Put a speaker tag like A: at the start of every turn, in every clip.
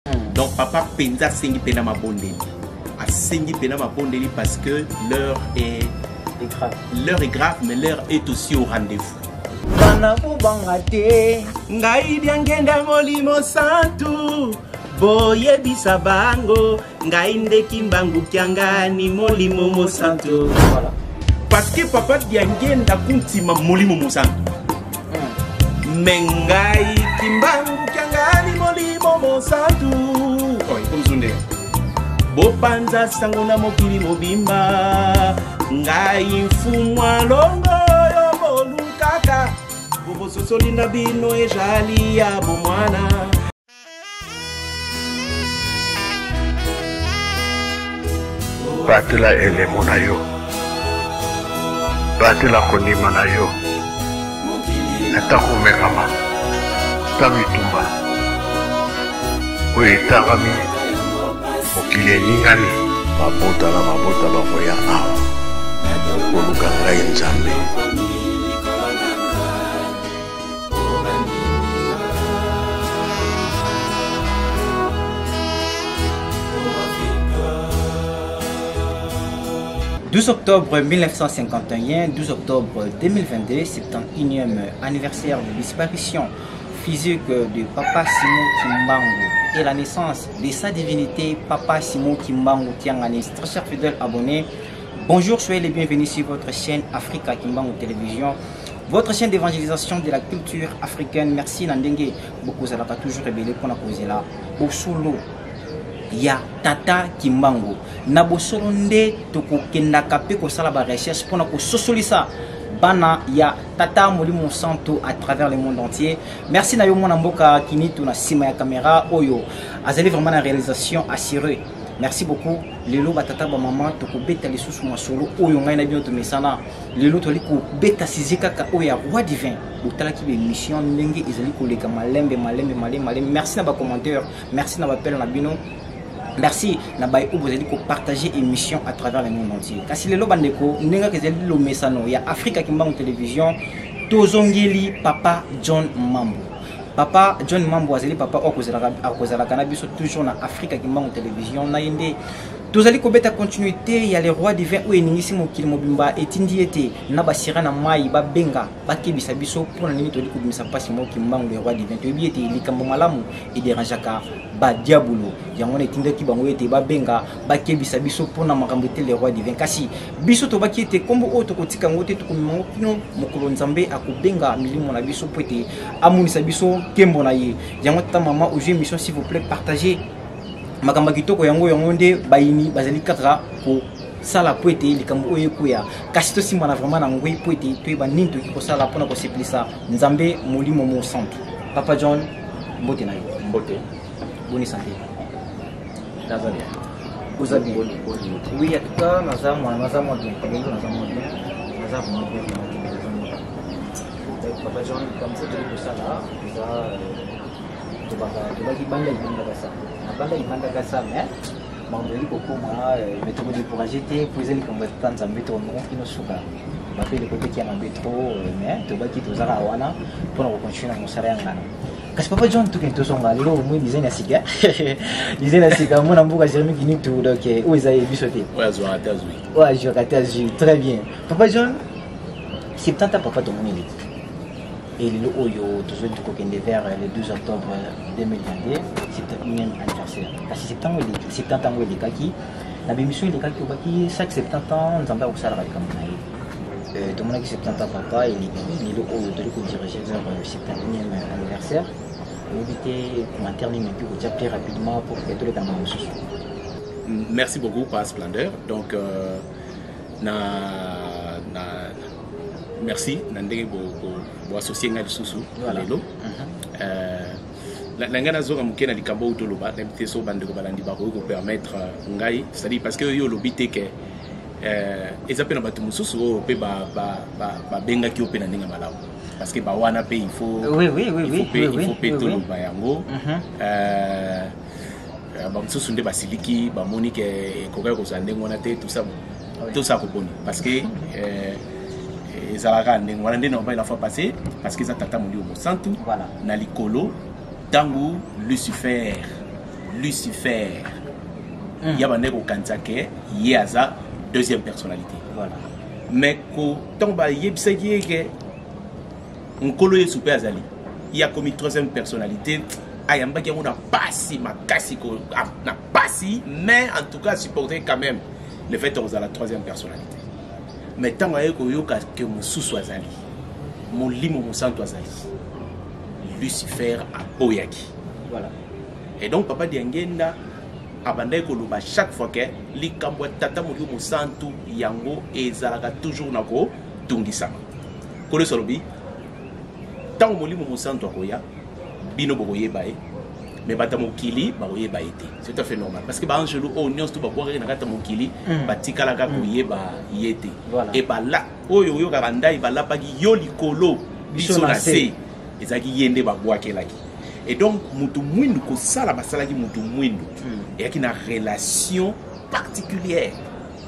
A: Donc papa penza sengi pena mabondeli. A sengi pena mabondeli parce que l'heure est
B: grave.
A: L'heure est grave, mais l'heure est aussi au rendez-vous.
B: Bana bangate
A: Ngai diangenda molimo santu boye bisabango ngai ndeki mbangu kiangani molimo mosantu.
B: Voilà.
A: Parce que papa diangenda kuntima molimo mosantu. Mengai kimbangu kiangani molimo mosantu. Oi, kumzunde. Bopanza sango na mokili mobimba ngai mfumwa longo yo bolukaka bobo sosolinda bino ejali ya bomwana.
C: Batela elemo na yo, batela kondima na yo, ata komekama ta bitumba oyo etangami mokili eningani mabota na mabota bakoya awa koluka ngai Nzambe.
B: « 12 octobre 1951, 12 octobre 2022, 71e anniversaire de disparition physique de Papa Simon Kimbangu et la naissance de sa divinité Papa Simon Kimbangu Tianganis. Très chers fidèles abonnés, bonjour, soyez les bienvenus sur votre chaîne Africa Kimbangu Télévision, votre chaîne d'évangélisation de la culture africaine. Merci Nandenge, beaucoup ça l'a toujours révélé pour la cause là. Bosolo ya Tata Kimbangu na bosolo nde tokokenda kape ko sala ba recherche pour na ko sosolisa bana ya Tata Molimo Santu à travers le monde entier. Merci na yo mona mboka kinitu na sima ya caméra oyo azali vraiment la réalisation assurée. Merci beaucoup. Lelo batata ba maman toko beta lisusu masolo oyo ngai na bien to mesana lelo to liko beta sizika ka oya roi divin botala ki be mission ndenge ezali ko leka malembe. Merci na ba commentaire, merci na ba appel na bino. Merci na bay ou vous allez partager émission à travers le monde entier. Kasi lelo bandeko nenga kezeli lo mesano ya Africa Kimbangu Télévision tozongeli Papa John Mambo. Papa John Mambo azali papa okozala kana biso toujours na Africa Kimbangu Télévision na yende tozali kobeta continuité ya les rois divins ou eningisi mokili mobimba etindi ete na basira na mai ba benga bakebisa biso pona nini toli kobimisa pasi mo Kimbangu les rois divins toyebi ete likambo malamu e dérangeaka ba diabolo yango na etindi ki bango ete ba benga bakebisa biso pona makambo te les rois divins kasi biso to baki ete kombo o to kotika ngote to komimango kino mokolo Nzambe akobenga milimo na biso poete amunisa biso kembo na ye yango ta mama oje mission s'il vous plaît partagez makamba kitoko yango nde bayini bazali kaka ko sala poete likambo oyo kuya kasi to simana vraiment na ngoi poete to ba ninto ki ko sala pona ko seplisa Nzambe Molimo mo Santu. Papa John mbote na yo
A: Mbote.
B: boni santé
A: Tanzania.
B: vous avez oui en tout cas nazamwa bien Papa John comme ça de ça là ça tobaki banda ibanda kasa mais mandeli kokoma métro découragé te poser les combattants Nzambe to no kino suka bapeli côté qui a métro mais tobaki tozala wana pour continuer na mosala ngana kasi Papa John tout que tosonga lelo mo design ya sika design ya sika mona mbuka Jérémy kini tout donc où ils avaient bisoté
A: Ouais, zo atazui.
B: ouais je raté très bien Papa John 70 ans papa to moni et le Oyo, toujours vers le 12 octobre 2022, c'est un anniversaire. Parce que 70 ans, il est qui la émission il est qui chaque 70 ans, nous avons ça avec comme tout le monde qui 70 ans papa, il est le Oyo de diriger vers le 71e anniversaire. Éviter commentaire mais puis vous appeler rapidement pour que tout le temps
A: Merci beaucoup par Splendeur. Donc merci nandenge bo associer ngai lisusu lelo la ngana zoka mukena likambo utoloba na mite so bande ko balandi ba ko permettre ngai c'est-à-dire parce que yo lobité que ezapena batu mususu pe ba benga ki opena ndinga malamu parce que ba wana pe il faut il faut pe toloba yango ba mususu nde basiliki ba monique koka ko zandengo na te tout ça ko boni parce que ezalaka ndenge wana ndenge na fois passé parce que ça Tata Molimo Santu
B: voilà
A: na likolo tangu Lucifer Lucifer. Il y a un Kanzake, il y a sa deuxième personnalité.
B: Voilà.
A: Mais quand on va y que on coloye super azali, il y a comme une troisième personnalité. Ayamba qui a pas si ma cassico n'a pas si, mais en tout cas supporter quand même le fait qu'on a la troisième personnalité. Mais tant que mon sous azali, mon limo mon santo azali, Lucifer a boyaki.
B: Voilà.
A: Et donc papa Diangenda abandai koloba chaque fois que likambo tata mo mo santu yango ezalaka toujours nako tungisama kolo solobi tant mo limo mo santu akoya bino bokoyeba mais bata mokili bakoyeba ete c'est tout à fait normal parce que ba angelo onions tout ba boire na kata mokili batikala ka koyeba yete et ba la oyo yo ka bandai ba la paki yo likolo biso na se ezaki yende ba boakelaki. Et donc, mutu mwindu ko sala basala ki mutu mwindu. Et qui a une relation particulière.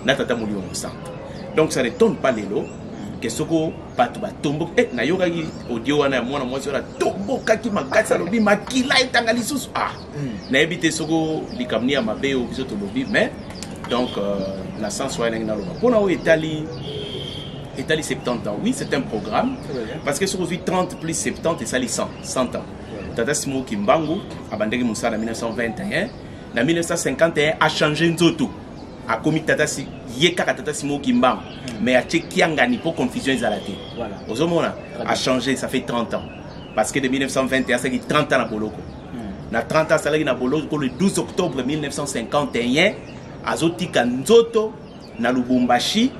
A: Na tata moli au centre. Donc ça ne tombe pas les lots que soko patu ba tombo na yoga ki audio wana mwana mwasi wana tombo kaki makasa lobi makila etanga lisusu na ebite soko likamni ya mabe o biso to lobi mais donc la sens wa na loba. Pona o Italie 70 ans. Oui, c'est un programme parce que sur 30 plus 70 et ça les 100 ans. Tata Simo Kimbangu abandaki Moussa en 1921. En 1951 a changé Nzoto. A commis Tata Simo Kimbangu. Mais a Tchekiangani pour confusion izalate. Voilà. Ozomona a changé, ça fait 30 ans. Parce que de 1921, ça fait 30 ans à Boloko. Na 30 ans, ça fait Boloko le 12 octobre 1951. Azotika Nzoto na Lubumbashi.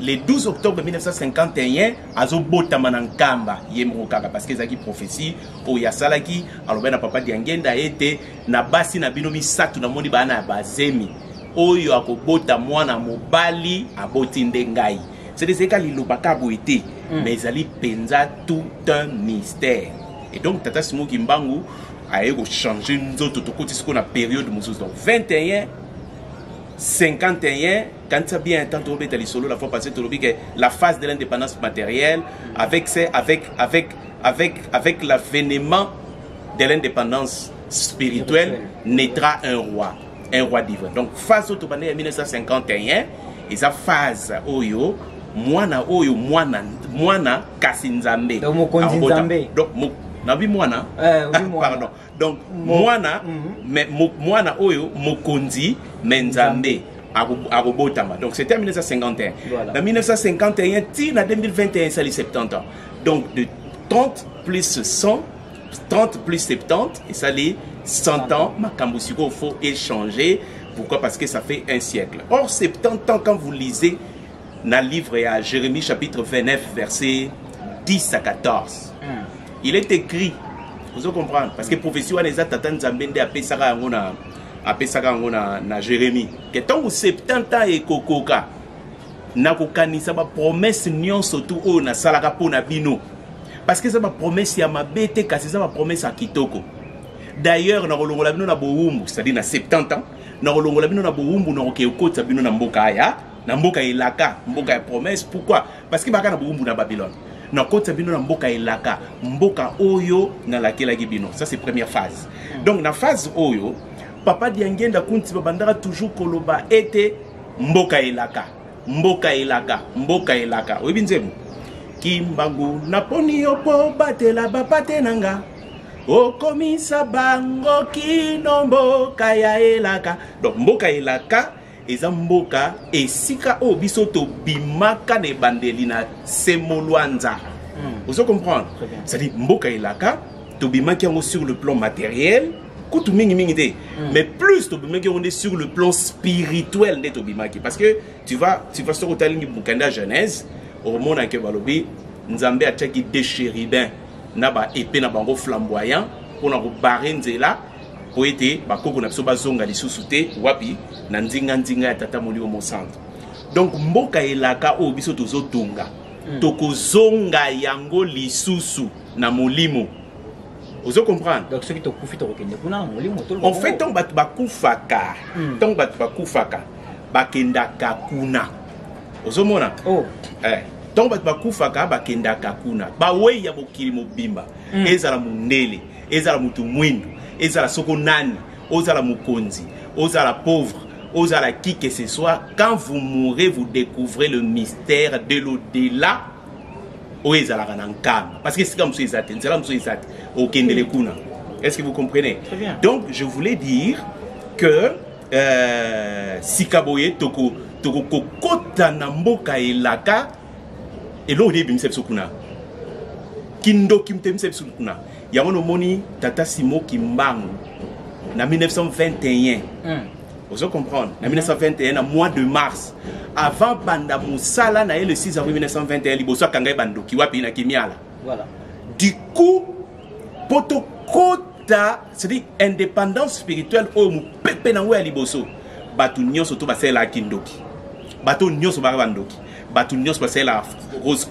A: Le 12 octobre 1951, Azo Botamanankamba, Yemrokaka, parce que Zaki prophétie, au Yasalaki, alors ben papa Diangenda était na basi na binomi satu na moni bana bazemi. Oyo akobota mwana mobali abotinde ngai. C'est des écarts lilobaka boité, mais ils penza tout un mystère. Et donc Tata Simo Kimbangu a changé nous autres tout côté ce qu'on a période de donc 21 51, quand ça bien tant solo la fois passée, que la phase de l'indépendance matérielle, avec l'avènement de l'indépendance spirituelle, naîtra un roi divin. Donc phase au 1951, et sa phase oyo, mwana kasinzambe. Donc nabi mwana, pardon. Donc mwana, mais mwana oyo mokonzi menzambe agobotama. Donc c'était en 1951. Voilà. En 1951, en 2021, ça les 70 ans. Donc de 30 plus 100, 30 plus 70, et ça les 100 ans. Makambusiko, il faut échanger. Pourquoi? Parce que ça fait un siècle. Or 70 ans, quand vous lisez dans le livre à Jérémie chapitre 29, versets 10 à 14. Il est écrit, vous comprenez, parce que prophétie on est à tatan Zambende a pesaka na Jérémie. Que tant que 70 ans et kokoka, na kokanisa ba promesse nyon surtout o na salaka po na bino. Parce que ça ba promesse ya mabete kasi ça ba promesse à kitoko. D'ailleurs na kolongola bino na boumbu, c'est-à-dire na 70 ans, na kolongola bino na boumbu na okekota bino na mboka ya, na mboka elaka, mboka ya promesse. Pourquoi? Parce que baka na boumbu na Babylone. Na kota bino na mboka elaka, mboka oyo na lakela gibino. Ça c'est première phase. Donc na phase oyo, papa Diangenda kunti babandaka toujours koloba ete mboka elaka, mboka elaka, mboka elaka. Oyebi nzemu Kimbangu naponi yopo batela bapate nanga okomisa bango kino mboka ya elaka. Donc mboka elaka eza mboka esika o biso to bimaka ne bandeli na semolwanza. Vous comprenez? C'est-à-dire mboka elaka to bimaki yango sur le plan matériel, kutu mingi mingi te. Mais plus to bimaki yango sur le plan spirituel de to bimaki, parce que tu vas sur le talingi bukanda Genèse, au monde que balobi Nzambe a tchaki des chérubins na ba épée na bango flamboyant pour na barrer nzela po ete bakoko na biso bazonga lisusu te wapi na nzinga ya tata moli au centre. Donc mboka elaka o biso tozotonga tokozonga yango lisusu na molimo. Vous comprenez?
B: Donc ceux qui t'ont confié
A: en fait tant bat bakufaka tant bat bakufaka bakendaka kuna. Vous mona tant bat bakufaka bakendaka kuna bawe ya bokili mobimba ezala mundele ezala mutu mwindu ezala soko nani ozala mukonzi, ozala pauvre, ozala qui que ce soit, quand vous mourrez, vous découvrez le mystère de l'au-delà. Parce que c'est comme ça, est-ce que vous comprenez?
B: Très bien.
A: Donc, je voulais dire que Sikaboye toko kota na mboka elaka elo de bimsep sukuna kindo kimte bimsep sukuna yango no moni tata Simo Kimbangu na 1921 vous comprendre na 1921 na mois de mars avant banda musala na le 6 avril 1921 liboso kanga bandoki wapi na Kimiala.
B: Voilà.
A: Du coup poto kota c'est-à-dire indépendance spirituelle au pepe na wa liboso batu nyonso to basela kindoki batu nyonso ba bandoki batu nyonso basela rose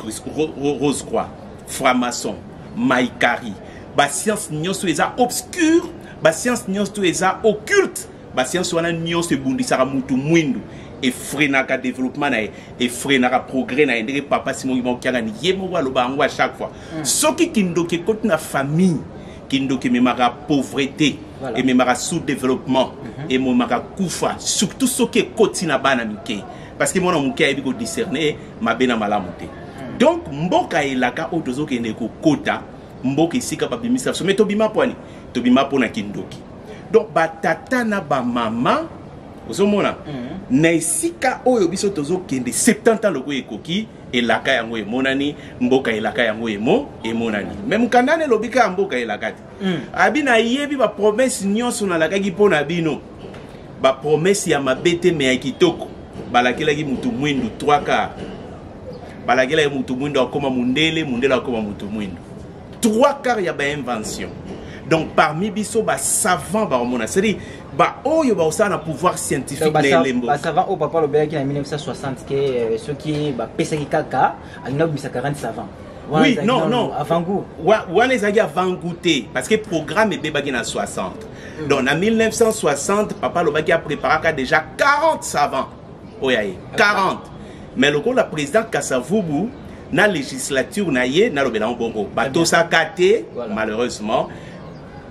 A: croix franc-maçon maïkari ba science nyonso eza obscure ba science nyonso eza occulte ba science wana nyonso ebundisaka mutu mwindu et frenaka développement na et frenaka progrès na ndenge papa Simon Kimbangu ni yemo walo bango à chaque fois soki kindoki kote na famille kindoki memara pauvreté voilà. Et memara sous-développement et memara koufa surtout soki koti na bana mike parce que mon amuke a ko discerner ma bena malamuté donc mboka elaka otozo kende ko kota mboka isika pa bimisa so metobima poni tobima pona kindoki donc batata na ba mama ozomona na isika oyo biso tozo kende 70 ans loko ekoki elaka yango emonani mboka elaka yango emonani même kandane lobika mboka elaka abina yebi ba promesse nyonso na lakaki pona bino ba promesse ya mabete me ya kitoko balakela ki mutu mwindu 3 quarts balakela ki mutu mwindu akoma mundele akoma mutu mwindu 3 quarts ya ba invention. Donc parmi biso ba savant ba mona c'est-à-dire ba oyo ba osana pouvoir scientifique na lembo
B: ba savant au papa lobelaki na 1960 que ceux qui ba pesaki kaka alina bisa 40 savants.
A: Oui, non
B: avant goût.
A: Wana ezaki avant goûter parce que programme ebebaki na 60. Donc en 1960 papa lobaki a préparé déjà 40 savants. Oyaye 40. Mais le la président Kasavubu na législature na ye na lobela bongo bato sakate malheureusement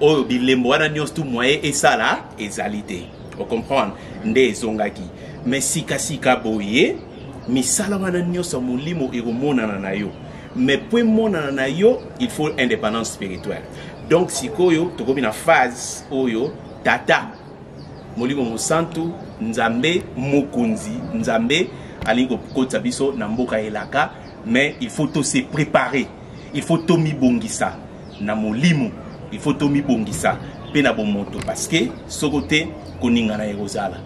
A: au bilembo wana nyos tout moyen et ça là ezalité vous comprendre nde zongaki mais sika boye misala wana nyos molimo eromona na yo mais pour mona na yo il faut indépendance spirituelle donc sikoyo tokobi na phase oyo tata molimo mosantu nzambe mokunzi nzambe alingo kota biso na mboka elaka mais il faut tout se préparer il faut tout mi bongisa na molimo il faut tout mi bongisa pe na bomoto parce que ce côté koninga na erozala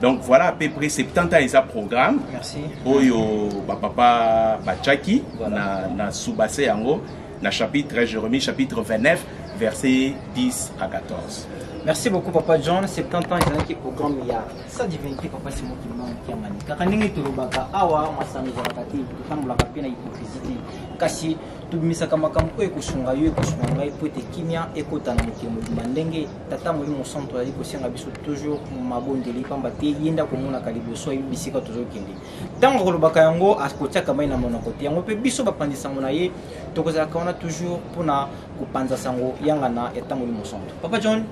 A: donc voilà à peu près 70 ans isa programme
B: merci
A: oyo ba papa bachaki voilà. na subase yango na chapitre je remis chapitre 29 verset 10 à 14.
B: Merci beaucoup Papa John. 70 ans il y a programme il y a sa divinité Papa Simon Kimbangu kiamani. Kakanenge tulobaka awa masami za rakati tutambula kapina hypocrisie. Kasi tubimisa kama kamko ekusunga yo ekusunga ngai pote kimia ekota na mokimo bandenge tata muri mo centre ali ko senga biso toujours mabondeli pamba te yenda ko mona kaliboso ibisika toujours kindi. Tango kolobaka yango askotia kama ina mona kote yango pe biso bapandisa mona ye tokoza kaona toujours pona kupanza sango yanga na etango muri mo centre. Papa John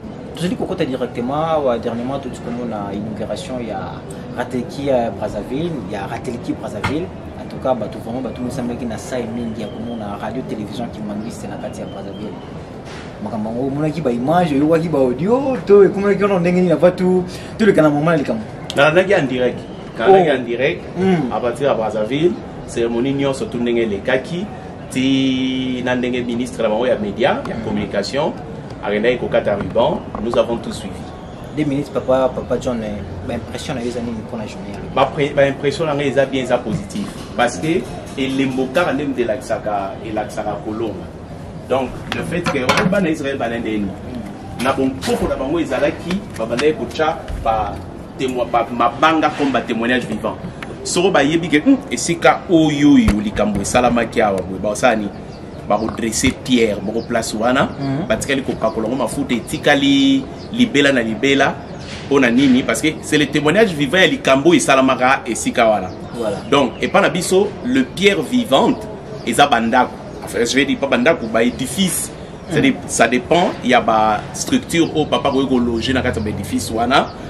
B: je dis qu'on directement dernièrement tout ce qu'on a inauguration il y a Ratelki Brazzaville il y a Ratelki Brazzaville en tout cas bah tout vraiment bah tout nous semble qu'il y a ça et mingi comme on a radio télévision qui m'a c'est la partie à Brazzaville makambo mona ki ba image yo ki ba audio to et comment qu'on ndenge ni pas tout le canal moment les comme
A: na ndenge en direct quand en direct à partir à Brazzaville cérémonie nyo surtout ndenge les kaki ti na ndenge ministre la ya média ya communication Arena et Kokata Ruban, nous avons tout suivi.
B: 2 minutes, papa John, l'impression à les années pour la journée.
A: L'impression à les bien positif. Parce que les mots même de l'Axaka et l'Axaka Colombe. Donc, le fait que on va Israël banane na bon pour la bango ezalaki babane kocha pa témoin pa mabanga comme témoignage vivant. Soro ba yebi ke esika oyo likambo salama kiawa ba osani ba redresser pierre ba place wana batikali ko kakolongo mafuta etikali libela na libela pona nini parce que c'est le témoignage vivant ya likambo esalamaka esika wana. Voilà. Donc et pas na biso le pierre vivante eza bandako. Enfin je vais dire pas bandako ba édifice C'est-à-dire, ça dépend, il y a une structure où papa peut loger dans un édifice.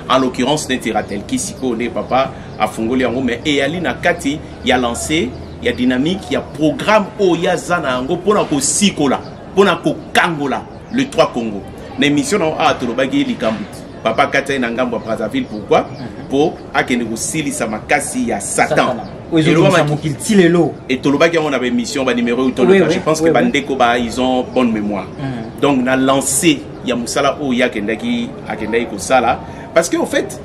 A: En l'occurrence, Netiratel qui s'y connaît, papa a fongoli en mais et ali na kati, il y a lancé, il y a dynamique, il y a programme où il y a zana ngo pour na ko sikola, pour na ko kangola, le 3 Congo. L'émission a tolobagi likambu. Papa kata na ngambo Brazzaville pourquoi? Pour akene ko sili sa makasi ya Satan. Et tolobagi on avait mission ba numéro je pense que bandeko ba ils ont bonne mémoire. Donc on a lancé ya musala o ya kendaki akendai ko sala parce que au fait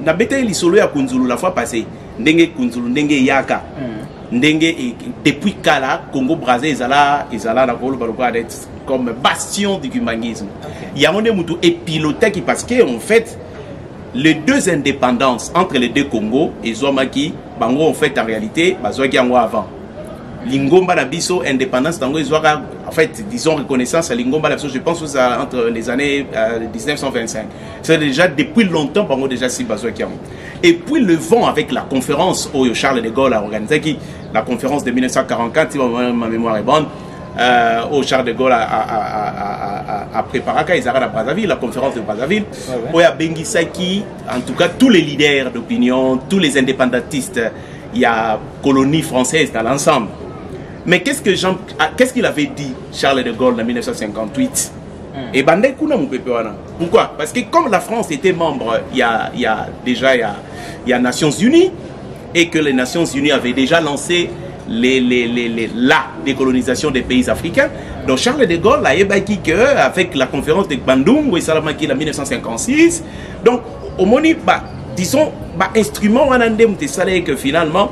A: na beta li solo ya Kunzulu la fois passée ndenge Kunzulu ndenge yaka ndenge depuis kala Congo Brazzaville ezala na kolo baloko d'être comme bastion du humanisme. Il y a un moutou et piloté qui parce que en fait les deux indépendances entre les deux Congos et Zomaki bango en fait en réalité bazwaki yango avant Lingomba na biso indépendance tango ezwaka en fait disons reconnaissance à Lingomba na biso je pense que entre les années 1925 c'est déjà depuis longtemps bango déjà si bazwaki yango et puis le vent avec la conférence où Charles de Gaulle a organisé la conférence de 1944 si ma mémoire est bonne où Charles de Gaulle a préparé à Brazzaville, la conférence de Brazzaville, où il y a Bengisaki, en tout cas tous les leaders d'opinion, tous les indépendantistes, il y a colonie française dans l'ensemble. Mais qu'est-ce qu'il avait dit Charles de Gaulle en 1958? Et Bandai Kuna Moupépewana. Pourquoi? Parce que comme la France était membre, il y a déjà Nations Unies, et que les Nations Unies avaient déjà lancé la décolonisation des pays africains. Donc Charles de Gaulle a évoqué qu'avec la conférence de Bandung, où il en 1956, donc au moni, disons, instrument que finalement,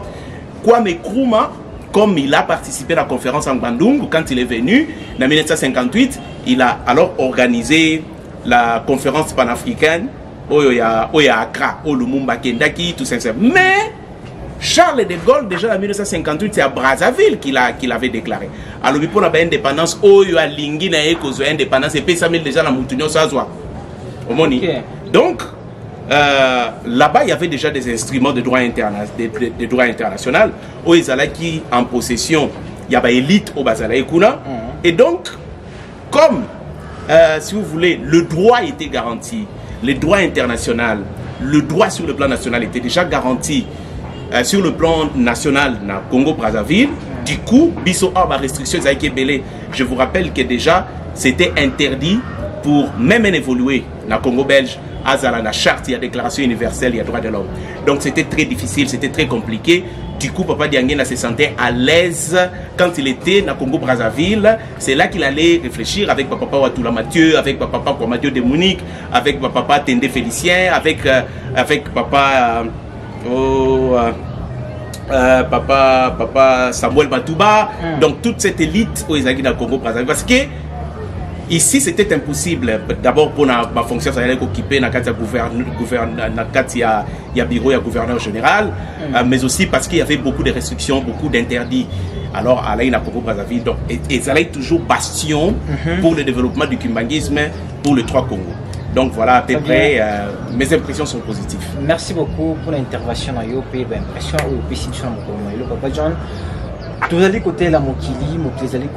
A: Kwame Nkrumah, comme il a participé à la conférence en Bandung, quand il est venu, en 1958, il a alors organisé la conférence panafricaine, où il y a Accra, où Lumumba Kendaki, tout ça. Mais Charles de Gaulle, déjà en 1958, c'est à Brazzaville qu'il avait déclaré. Alors, pour l'indépendance, il y a l'indépendance, et puis ça met déjà la moutonnière Sazwa. Donc, là-bas, il y avait déjà des instruments de droit international, où ils allaient qui en possession, il y avait élite au Bazalaï Kuna. Et donc, comme, si vous voulez, le droit était garanti, le droit international, le droit sur le plan national était déjà garanti. Sur le plan national, na Congo-Brazzaville, du coup, biso a restriction je vous rappelle que déjà, c'était interdit pour même évoluer na Congo-Belge, à la charte, il y a déclaration universelle, il y a droit de l'homme. Donc c'était très difficile, c'était très compliqué. Du coup, Papa Diangena se sentait à l'aise quand il était na Congo-Brazzaville. C'est là qu'il allait réfléchir avec Papa Watula Mathieu, avec Papa Mathieu de Munich, avec Papa Tende Félicien, avec Papa... Papa Samuel Batouba, donc toute cette élite aux États-Unis dans Congo Brazzaville, parce que ici c'était impossible. D'abord pour ma fonction, ça allait occuper dans il y a bureau, il y a gouverneur général, mais aussi parce qu'il y avait beaucoup de restrictions, beaucoup d'interdits. Alors à la Congo Brazzaville, donc ils allaient toujours bastion pour le développement du kimbanguisme pour le 3 Congo. Donc voilà à peu près, mes impressions sont positives.
B: Merci beaucoup pour l'intervention dans l'IOP, l'impression au Papa John. Tous les côtés la Mokili, vous allez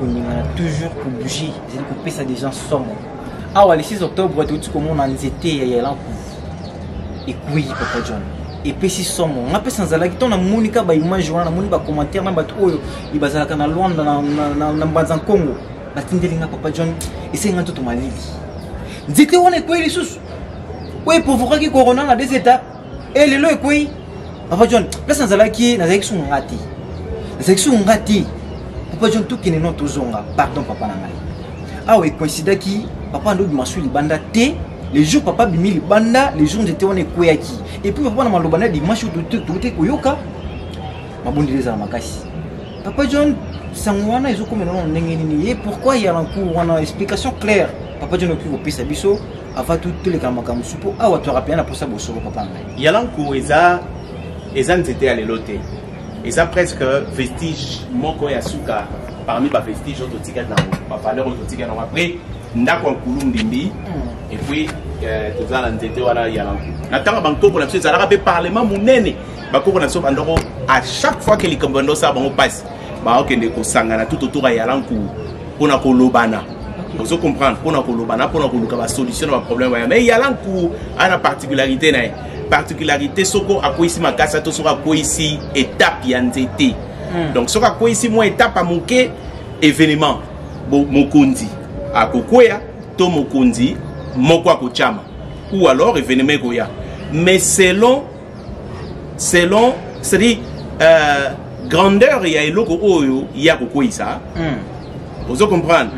B: toujours pour bouger, vous allez couper ça des gens sombres. Ah ouais, le 6 octobre, tout ce que on a été, il y a et oui, Papa John. Et puis si sommes on a sans la on a Monica ba image on a Monica commentaire na bato oyo ibazala kana Luanda na Mbanza Congo. Batindelinga Papa John et c'est un tout malili. Nzite on est quoi les sous? Oui, pour vous qui corona na des étapes. Et le lo quoi? Papa John, là sans la qui na section ngati. Section ngati. Papa John tout qui n'est non tozonga. Pardon papa na ngai. Ah oui, coïncide qui papa ndo bimasu libanda te. Les jours papa bimi libanda, les jours j'étais on est quoi qui. Et puis papa na malobana dimanche tout koyoka. Mabondi les makasi. Papa John sangwana ils ont comme non ndengeni. Et pourquoi il y a un cours on a explication claire. Papa John occupe au pisa biso avant tous les kamakamu supo ah wa tu rappelles pour ça bosso papa ngai.
A: Yalanku eza nzete alelote. Eza presque vestige moko ya suka parmi ba vestige autotika na ba valeur autotika na après ndako nkulu ndimbi et puis tozala nzete wana yalanku. Natanga banko pour la chose ça rappelle parlement munene bako na so bandoko à chaque fois que les kambondo ça bango passe ba okende ko sangana tout autour ya yalanku pona ko lobana. Vous comprenez, pour la solution à problème. Mais il y a là une particularité. Particularité, ce qu'on a ici, ma casse, ce qu'on a ici, étape yanzete. Donc, ce qu'on a ici, mon étape à mon événement. Mon kondi. À Kokoya, to mon kondi, mon kwa kochama. Ou alors, événement goya. Mais selon, c'est-à-dire, grandeur, il y a un logo, il y a Kokoya ça. Vous comprenez?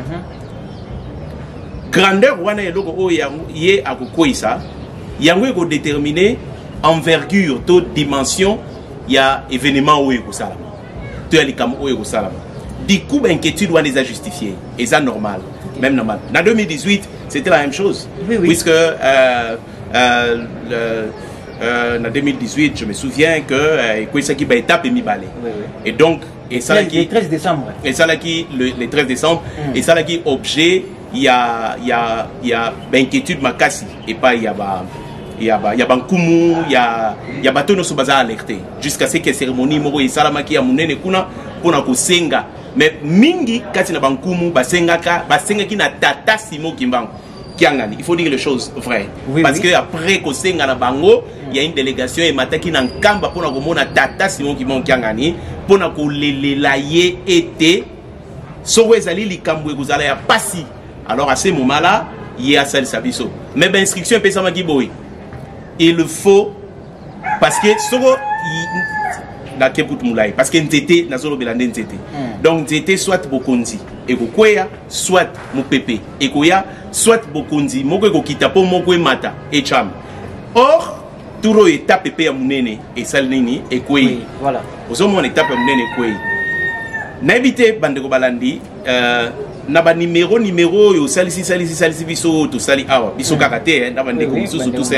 A: Grandeur, il y a un logo, il y a Kokoya ça. Il y a un déterminé envergure, taux dimension, il y a événement où il y a ça. Tu as les cam où il y a ça. Du coup, l'inquiétude doit les justifier. Et ça, normal. Okay. Même normal. En 2018, c'était la même chose. Oui, oui. Puisque en 2018, je me souviens que c'est qui va étape et mi-balé. Oui, oui. Et donc, et ça
B: le 13 décembre.
A: Et ça là qui le 13 décembre. Et ça là qui objet, il y a inquiétude makasi. Et pas il y a Bankumu, il y a Batono Sobaza alerté. Jusqu'à ce que la cérémonie Moro et Salamaki a monné kuna pour na kosenga. Mais mingi kati na Bankumu basenga ki na tata Simo Kimbangu. Il faut dire les choses vraies. Oui, parce que après kosenga na bango, il y a une délégation et mataki na nkamba pour na komona tata Simo Kimbangu kiangani pour na kolelela ye été sowe zali likambo ekuzala ya pasi. Alors à ce moment-là, il y a ça sabiso. Mais ben instruction pesa magiboy. Il faut parce que parce que NTT donc NTT soit Bokondi et Kokoya soit Mopepe et Koya soit Bokondi moko kokita po moko mata et cham. Or tout étape pepe ya munene et salnini et Koyi. Voilà. Aux hommes on étape ya munene et Koyi. N'habitez bandeko balandi na numéro yo salisi biso to sali awa biso kakate na bandeko mususu tout ça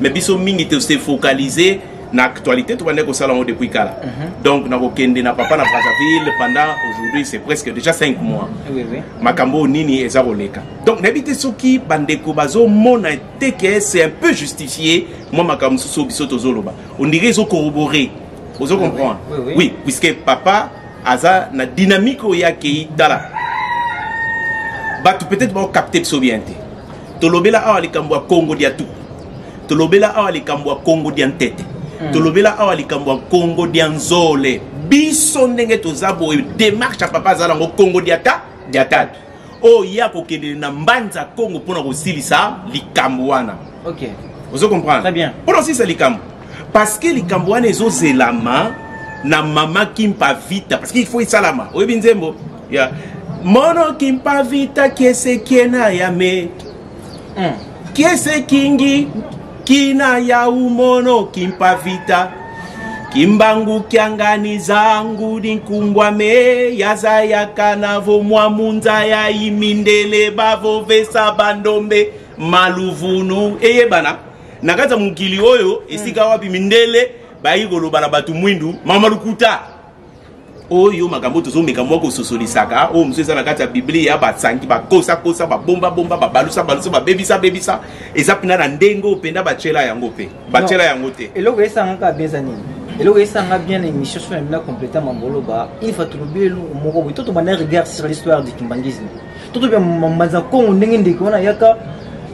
A: mais biso mingi te se focaliser na actualité to bandeko salon depuis kala. Donc na kokende na papa na Brazzaville pendant aujourd'hui c'est presque déjà 5 mois. Oui oui. Makambo nini ezaroleka. Donc n'habitez soki bandeko bazo mona te que c'est un peu justifié moi makambo mususu biso to zoloba. On dirait zo corroborer. Vous comprenez? Oui, puisque papa aza na dynamique yake dala. Peut-être pas capter so bien te. Tolobela awa likambo Congo dia tout. Tolobela awa likambo Congo dia tete. Tolobela awa likambo Congo dia nzole. Biso ndenge tozabo démarche à papa zala ngo Congo dia ta dia tat. Oh ya ko kende na mbanza Congo pona ko silisa likambo wana. OK. Vous comprenez? Très bien. Pour aussi c'est likambo. Parce que likambo wana ezo zelama na mama kimpa vita parce qu'il faut salama. Oyebi nzembo. Ya Mono kimpa vita kiese kiena ya me kiese kingi kina ya umono kimpa vita kimbangu kiangani zangu dinkumbwa me yaza ya kanavo mwamunza ya imindele bavo vesa bandombe maluvunu bana nakaza mukili oyo esika wapi mindele bayigolo bana batu mwindu mama lukuta oyo makambo tozo mekambo ko sosolisaka o mzeza na kati ya Biblia ba tsangi ba kosa ba bomba ba balusa ba bebisa ezapina na ndengo openda ba chela yango pe ba chela yango te
B: eloko esanga bien nini eloko esanga bien émission sur na compléter mambolo ba il faut trouver le moko bo toto bana regard sur l'histoire du kimbangisme toto bien mamanza Kongo ndenge ndeko na yaka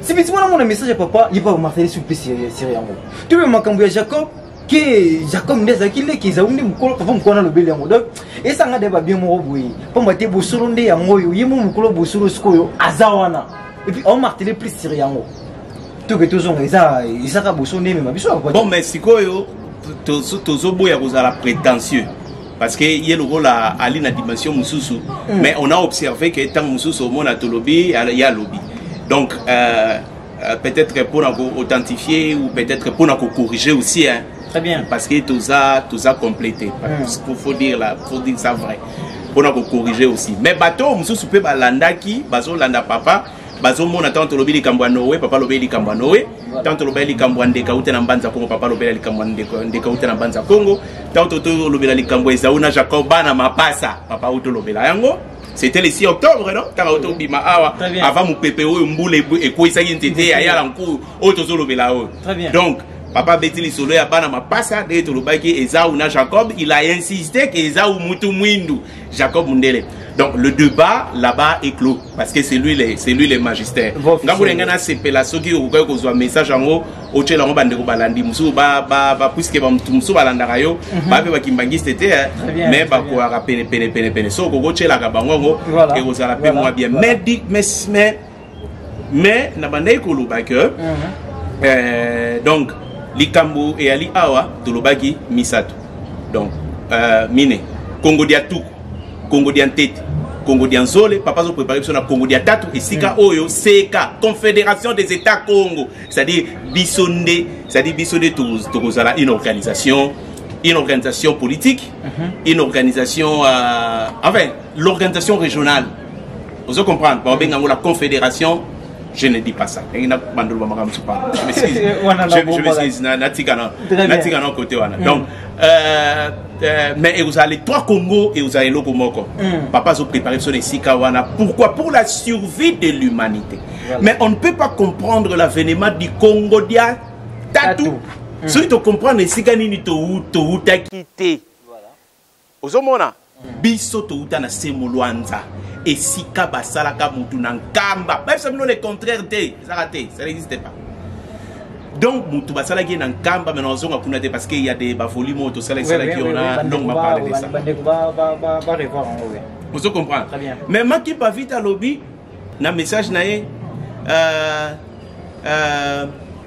B: si bitima na mon message papa il va marteler sur plus sérieux yango tu veux makambo ya Jacob que Jacob ndeza kile kiza undi mukolo papa mukona lobeli yango donc esanga deba bien mo boyi pamba te bosoro nde yango yo yimo mukolo bosoro skoyo azawana et puis on marteler plus sur yango to que tozonga isa ka bosoro nde mema biso
A: bon mais sikoyo tozo boya kozala prétentieux parce que il y a le rôle à aller na dimension mususu mais on a observé que tant mususu mon atolobi il y a lobby donc peut-être pour authentifier ou peut-être pour corriger aussi hein.
B: Très bien.
A: Parce que tout ça complété. Faut dire ça vrai. Pour nous corriger aussi. Mais bateau, nous sommes pas landa qui, bazo landa papa, bazo mon attend lobby likambo noé, papa lobby likambo noé, tant lobby likambo ndeka ute na mbanza Congo, papa lobby likambo ndeka ute na mbanza Congo, tant lobby likambo ezauna Jacob bana mapasa, papa ute lobby la yango. C'était le 6 octobre, non? Avant mon pépé, mbule et quoi ça y était, ayala nkou, auto lobby la haut. Donc papa Betili Solo ya bana mapasa de tolobaki Esaou na Jacob, il a insisté que Esaou mutu mwindu Jacob Mundele. Donc le débat là-bas est clos parce que c'est lui le magistère. Ngabo ngana sepela soki okoka kozwa message yango ochela ngo bande ko balandi musu ba puisque ba musu balanda kayo ba pe bakimbangiste te mais ba ko ara pene so ko ochela ka bango et kozala pe moi bien mais na bande ko loba que donc likambo et ali awa tolobaki misato donc mine Congo dia tout Congo Diantete, Congo Dianzole, papa zo préparé sur la Congo Diatatu et Sika Oyo, CK, Confédération des États Congo, c'est-à-dire Bissonde, Togozala, une organisation politique, une organisation, enfin, l'organisation régionale. Vous comprenez, la Confédération, je ne dis pas ça. Je m'excuse, Natikana côté. Donc, mais vous avez trois Congo et vous avez l'autre Moko. Papa a préparé sur les Sikawana. Pourquoi? Pour la survie de l'humanité. Mais on ne peut pas comprendre l'avènement du Congo dia Tatou. Si tu comprends les Sikanini Touta quitté. Vous avez Biso Touta na Semoluanza. Et Sika Basalaka Moutunankamba. Même si le contraire, ça n'existe pas. Donc, Moutou Basala qui est en Kamba, mais on a parce qu'il y a des volumes auto qui on a. Donc, on va parler de ça. Vous comprenez? Très bien. Mais moi qui pas vite à lobby, na message nae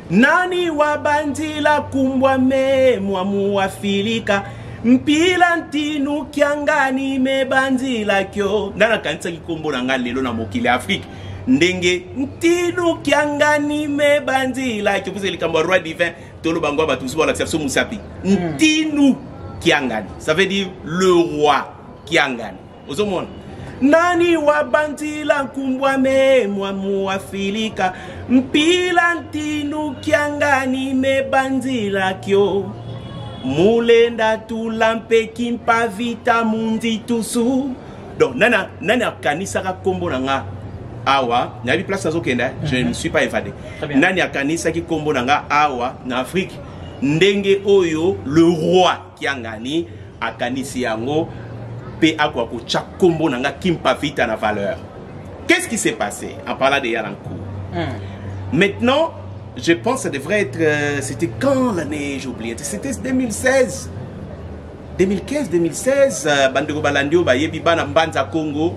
A: nani wabandila kumbwa me mwamu wafilika mpila ntinu kiangani me bandila kyo ndana kanisa kikombo na nga lelo na mokili Afrique ndenge ntinu kiangani me bandila kyo puse likambo roi divin tolo bango batusu wala ksaso musapi ntinu kiangani ça veut dire le roi kiangani ozomona nani wabandila kumbwa me mwamu wafilika mpila ntinu kiangani me bandila kyo mulenda tulampe kimpa vita mundi tusu. Donc nani akanisa ka kombo nanga awa na bi place nazo kenda je ne suis pas évadé. Nani akanisa ki kombo nanga awa na Afrique ndenge oyo le roi kiangani akanisi yango pe akwa ko cha kombo nanga kimpa vita na valeur. Qu'est-ce qui s'est passé en parlant de Yalankou? Maintenant je pense que ça devrait être... c'était quand l'année, j'ai oublié. C'était 2016. 2015-2016. Bandego Balandio, Bana Mbanza Congo.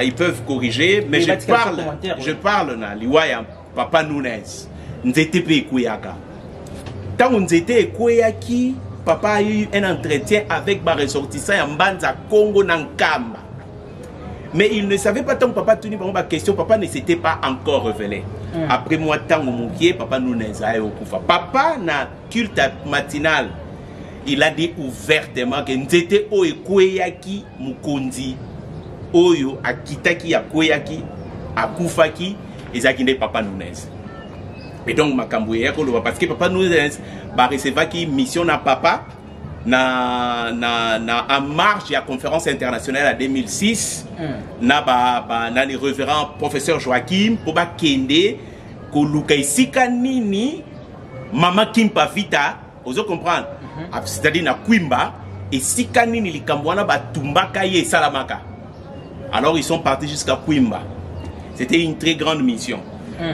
A: Ils peuvent corriger. Mais je parle na Liwaya Papa Nunez. Nzete pe Kouyaka. Quand on était Kouyaki, papa a eu un entretien avec ma ressortissant à Mbanza Congo Nankamba. Mais il ne savait pas tant que papa tenu par ma question. Papa ne s'était pas encore révélé. Après moi, tant que papa nous n'est au Koufa. Papa n'a culte matinal. Il a dit ouvertement que nous étions au Kweyaki Mukondi. Oyo Akitaki à Kweyaki à Koufaki et Zakinde papa nous n'est. Et donc ma cambouille parce que papa nous n'est va recevoir qui mission à papa na en marge de la conférence internationale en 2006 na le révérend professeur Joachim pour ba kende ko luka isika nini mama kimpa vita ozo comprendre c'est-à-dire na kwimba isika nini likambwana ba tumbaka ye salamaka. Alors ils sont partis jusqu'à Kwimba. C'était une très grande mission.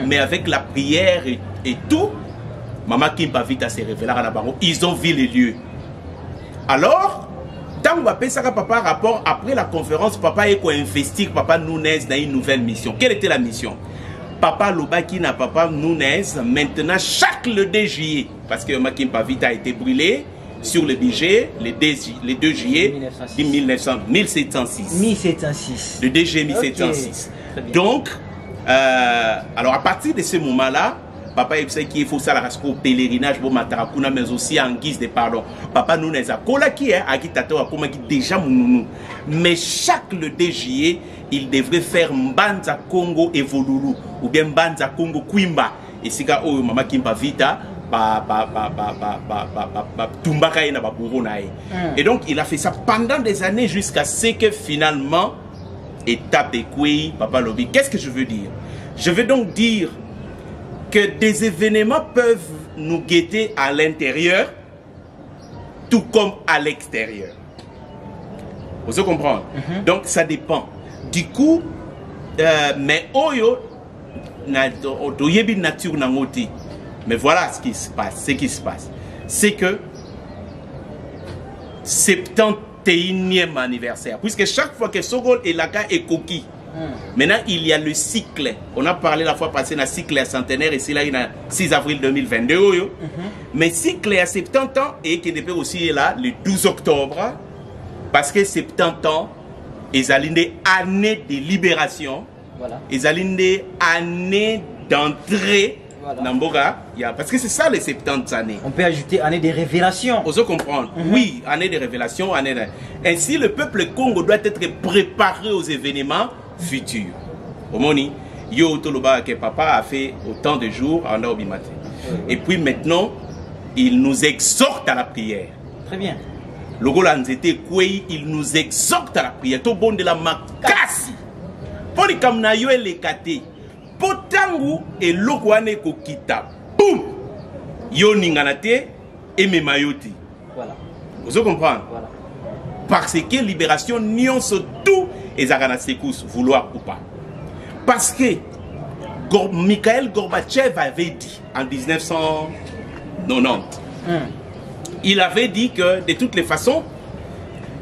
A: Mais avec la prière et tout, mama kimpa vita s'est révélée à la barreau. Ils ont vu les lieux. Alors, tant que papa rapport après la conférence, papa est investir papa Nunez dans une nouvelle mission. Quelle était la mission? Papa Lobaki n'a papa Nunez maintenant chaque le 2 juillet parce que Makimpa Vita a été brûlé sur le budget le 2 juillet 1706. 1706. Le 2 juillet 1706. Okay. Donc, alors à partir de ce moment-là, papa il sait qu'il faut ça la au pèlerinage pour Matarakuna mais aussi en guise de pardon. Papa nous n'est à Kolaki à Kitato à Komaki déjà mounou. Mais chaque le 2 juillet, il devrait faire Mbanza Congo et Volulu ou bien Mbanza Congo Kwimba et sika oh mama Kimpa Vita Tumbaka na Baburona. Et donc il a fait ça pendant des années jusqu'à ce que finalement étape Ekwe papa Lobi. Qu'est-ce que je veux dire? Je veux donc dire que des événements peuvent nous guetter à l'intérieur, tout comme à l'extérieur. Vous comprenez? Donc ça dépend. Du coup, mais oyo nature nangoti. Mais voilà ce qui se passe. C'est que 71e anniversaire, puisque chaque fois que Sogol et Laka est coquille, maintenant il y a le cycle. On a parlé la fois passée d'un cycle à centenaire, et c'est là il y a 6 avril 2022. Mais cycle à 70 ans, et qui depuis aussi est là le 12 octobre, parce que 70 ans, ils ont une année de libération, ils ont une année d'entrée. Voilà. Parce que c'est ça les 70 années.
B: On peut ajouter année de révélation.
A: Vous comprenez? Oui, année de révélation, année de... Ainsi, le peuple Congo doit être préparé aux événements futurs. Au moni, yo toloba que papa a fait autant de jours en Obimate. Et puis maintenant, il nous exhorte à la prière.
B: Très bien.
A: Le Golanzete Kouei, il nous exhorte à la prière. Tout bon de la makasi. Pour les kamnayo et les kate. Potangu et lokwane kokita. Boum! Yo ninganate et memayoti. Voilà. Vous comprenez? Voilà. Parce que libération nyon tout et zagana sekous, vouloir ou pas. Parce que Mikhail Gorbatchev avait dit en 1990, il avait dit que de toutes les façons,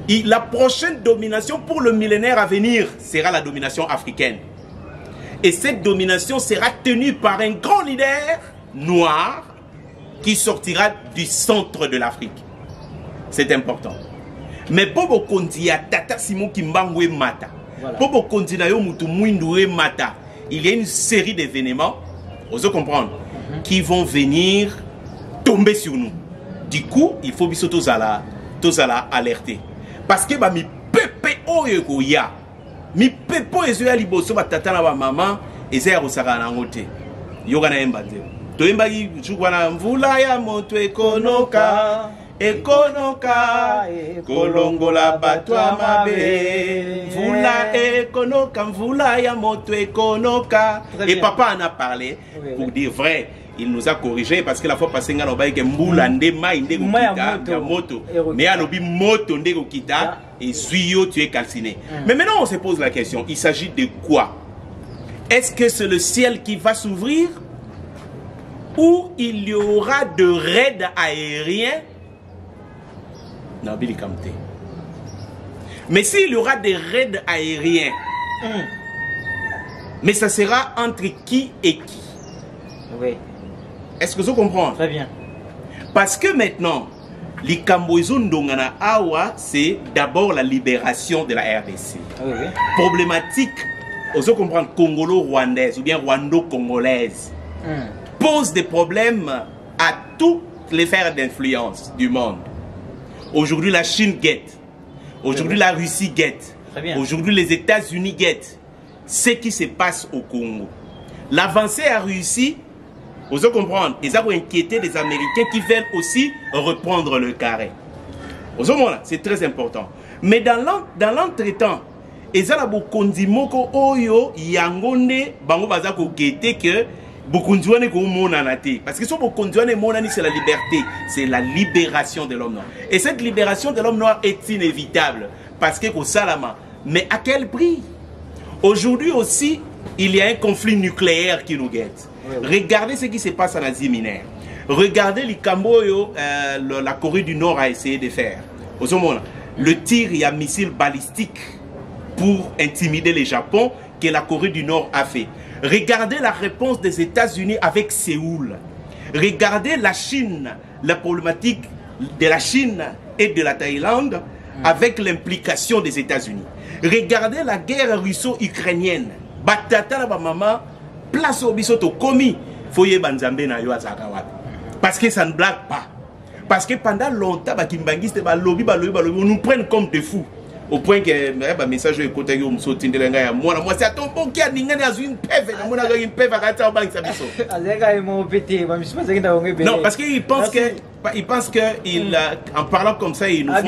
A: la prochaine domination pour le millénaire à venir sera la domination africaine. Et cette domination sera tenue par un grand leader noir qui sortira du centre de l'Afrique. C'est important. Mais Bobo Kondia, Tata Simon Kimbangwe Mata, Bobo Kondia Yomutu Mwindoué Mata, il y a une série d'événements, vous comprenez, qui vont venir tomber sur nous. Du coup, il faut biso tous à la alerter. Parce que mi pepe oyo ya mi pepo ezo ya liboso ba tata na ba mama eza ya kosaka na ngote yoga na yemba te to yemba ki chukwana mvula ya moto ekonoka kolongola batwa mabe mvula ya moto ekonoka. Et papa en a parlé pour dire vrai. Il nous a corrigé parce que la fois passée, on a dit que Mboula ndema ndeko moto, mais alobi moto ndeko kita et suyo tu es calciné. Mais maintenant on se pose la question, il s'agit de quoi? Est-ce que c'est le ciel qui va s'ouvrir ou il y aura de raids aériens? Non, Billy Kamte. Mais s'il y aura des raids aériens, mais ça sera entre qui et qui?
B: Oui.
A: Est-ce que vous comprenez?
B: Très bien.
A: Parce que maintenant, les Kamboizundongana Awa, c'est d'abord la libération de la RDC.
B: Oui.
A: Problématique, vous comprenez, congolo-rwandaise ou bien rwando-congolaise, pose des problèmes à toutes les sphères d'influence du monde. Aujourd'hui, la Chine guette. Aujourd'hui, la Russie guette. Aujourd'hui, les États-Unis guettent ce qui se passe au Congo. L'avancée a réussi. Vous comprenez? Ils ont inquiété les Américains qui veulent aussi reprendre le carré. C'est très important. Mais dans l'entretemps, ils ont beaucoup de moko oyo yangonde bango bazako guetter que beaucoup de gens ko monanate parce que so beaucoup de gens monani c'est la liberté, c'est la libération de l'homme noir. Et cette libération de l'homme noir est inévitable parce que ko salama. Mais à quel prix? Aujourd'hui aussi, il y a un conflit nucléaire qui nous guette. Regardez ce qui se passe en Asie mineure. Regardez les Camboyo, la Corée du Nord a essayé de faire. Le tir, il y a missile balistique pour intimider le Japon que la Corée du Nord a fait. Regardez la réponse des États-Unis avec Séoul. Regardez la Chine, la problématique de la Chine et de la Thaïlande avec l'implication des États-Unis. Regardez la guerre russo-ukrainienne. Batata la maman. Place au bisoto komi foye banzambe na yo azaka wapi parce que ça ne blague pas parce que pendant longtemps bakimbangiste ba lobby on nous prenne comme des fous au point que ba message écouté yo msotindelenga ya moi c'est à ton bon qui a ningani azu une peve na mona une peve akata ba biso
B: azeka emo pété ba misi pas nda ngebe
A: non parce qu'il pense que en parlant comme ça il nous font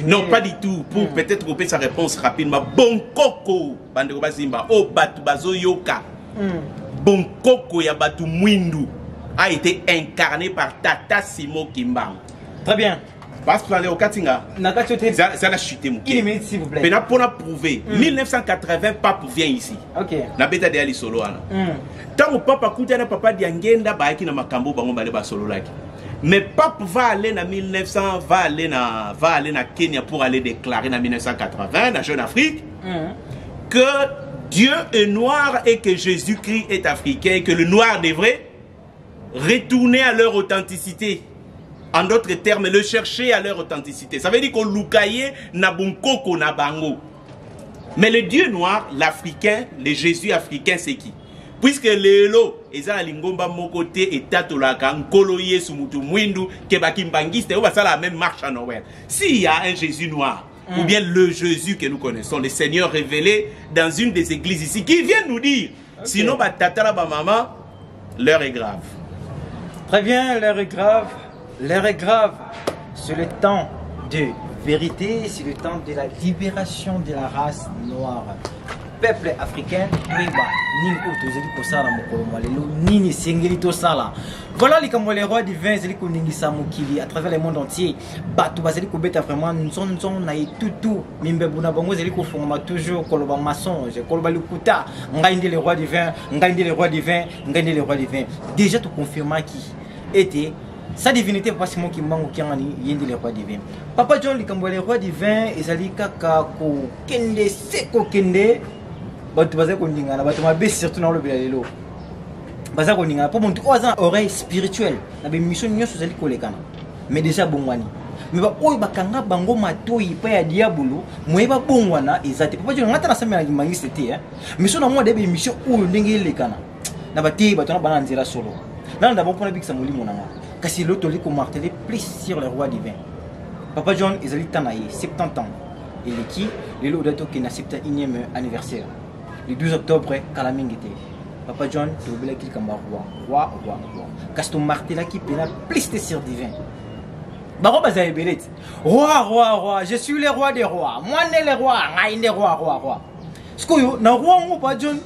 A: non pas du tout pour peut-être couper sa réponse rapidement bon coco bande ko bazimba o batu bazo yoka bonkoko ya batu mwindu a été incarné par Tata Simon Kimbangu.
B: Très bien.
A: Parce que dans Katinga, ça a chuté.
B: Une minute, s'il vous plaît.
A: Mais pour prouver, 1980, Pape vient ici.
B: Ok.
A: Na beta de ali solo ana. Tant que Papa Koutiana Papa Diangenda ba ki na makambo bango bale ba solo laki. Mais Pape va aller en 1900, va aller na Kenya pour aller déclarer en 1980 dans Jeune Afrique que Dieu est noir et que Jésus-Christ est africain et que le noir devrait retourner à leur authenticité. En d'autres termes, le chercher à leur authenticité. Ça veut dire qu'on loukaye na bonkoko na bango. Mais le Dieu noir, l'Africain, le Jésus africain, c'est qui? Puisque les lots, ils ont l'ingomba mokote et tatolaka, nkoloye sumutu mwindu, kebakimbangiste, on va ça la même marche à Noël. S'il y a un Jésus noir, ou bien le Jésus que nous connaissons, le Seigneur révélé dans une des églises ici, qui vient nous dire, sinon, bah, tatala, bah, maman, l'heure est grave.
B: Très bien, l'heure est grave. L'heure est grave. C'est le temps de vérité, c'est le temps de la libération de la race noire. Peuple africain, voilà les rois divins à travers le monde entier. Vraiment, nous sommes tout. Toujours les rois divins. Déjà, tout confirma qui était. Sa divinité, Papa Simon Kimbangu qui a les rois divins. Papa John, les rois divins, ils allaient kaka ko kende seko kende. Batu baza ko ndingana, batu mabe surtout dans le belelo. Baza ko ndingana pour montrer aux oreilles spirituelles. Na be mission nyoso zali kolekana. Mais déjà bongwani. Mais ba oyo bakanga bango matoyi pa ya diabolo, moyeba bongwana ezate. Papa John ngata na samela kimangisi te hein. Mission na mo de be mission oyo ndenge lekana. Na bati batu na bana nzira solo. Là nous avons pour la big samoli monanga. Kasi l'autorité qu'on martelé plus sur le roi divin. Papa John ils allaient tanaï 70 ans. Et les qui les lots dato qui na 71e anniversaire. Le 12 octobre Kalamingité. Papa John tu oublies qu'il comme roi. Kasi ton martelé qui pena plus de sur divin. Baro bazaye belet. Roi, je suis le roi des rois. Moi né le roi, ngai né roi. Skoyo na roi on pas John.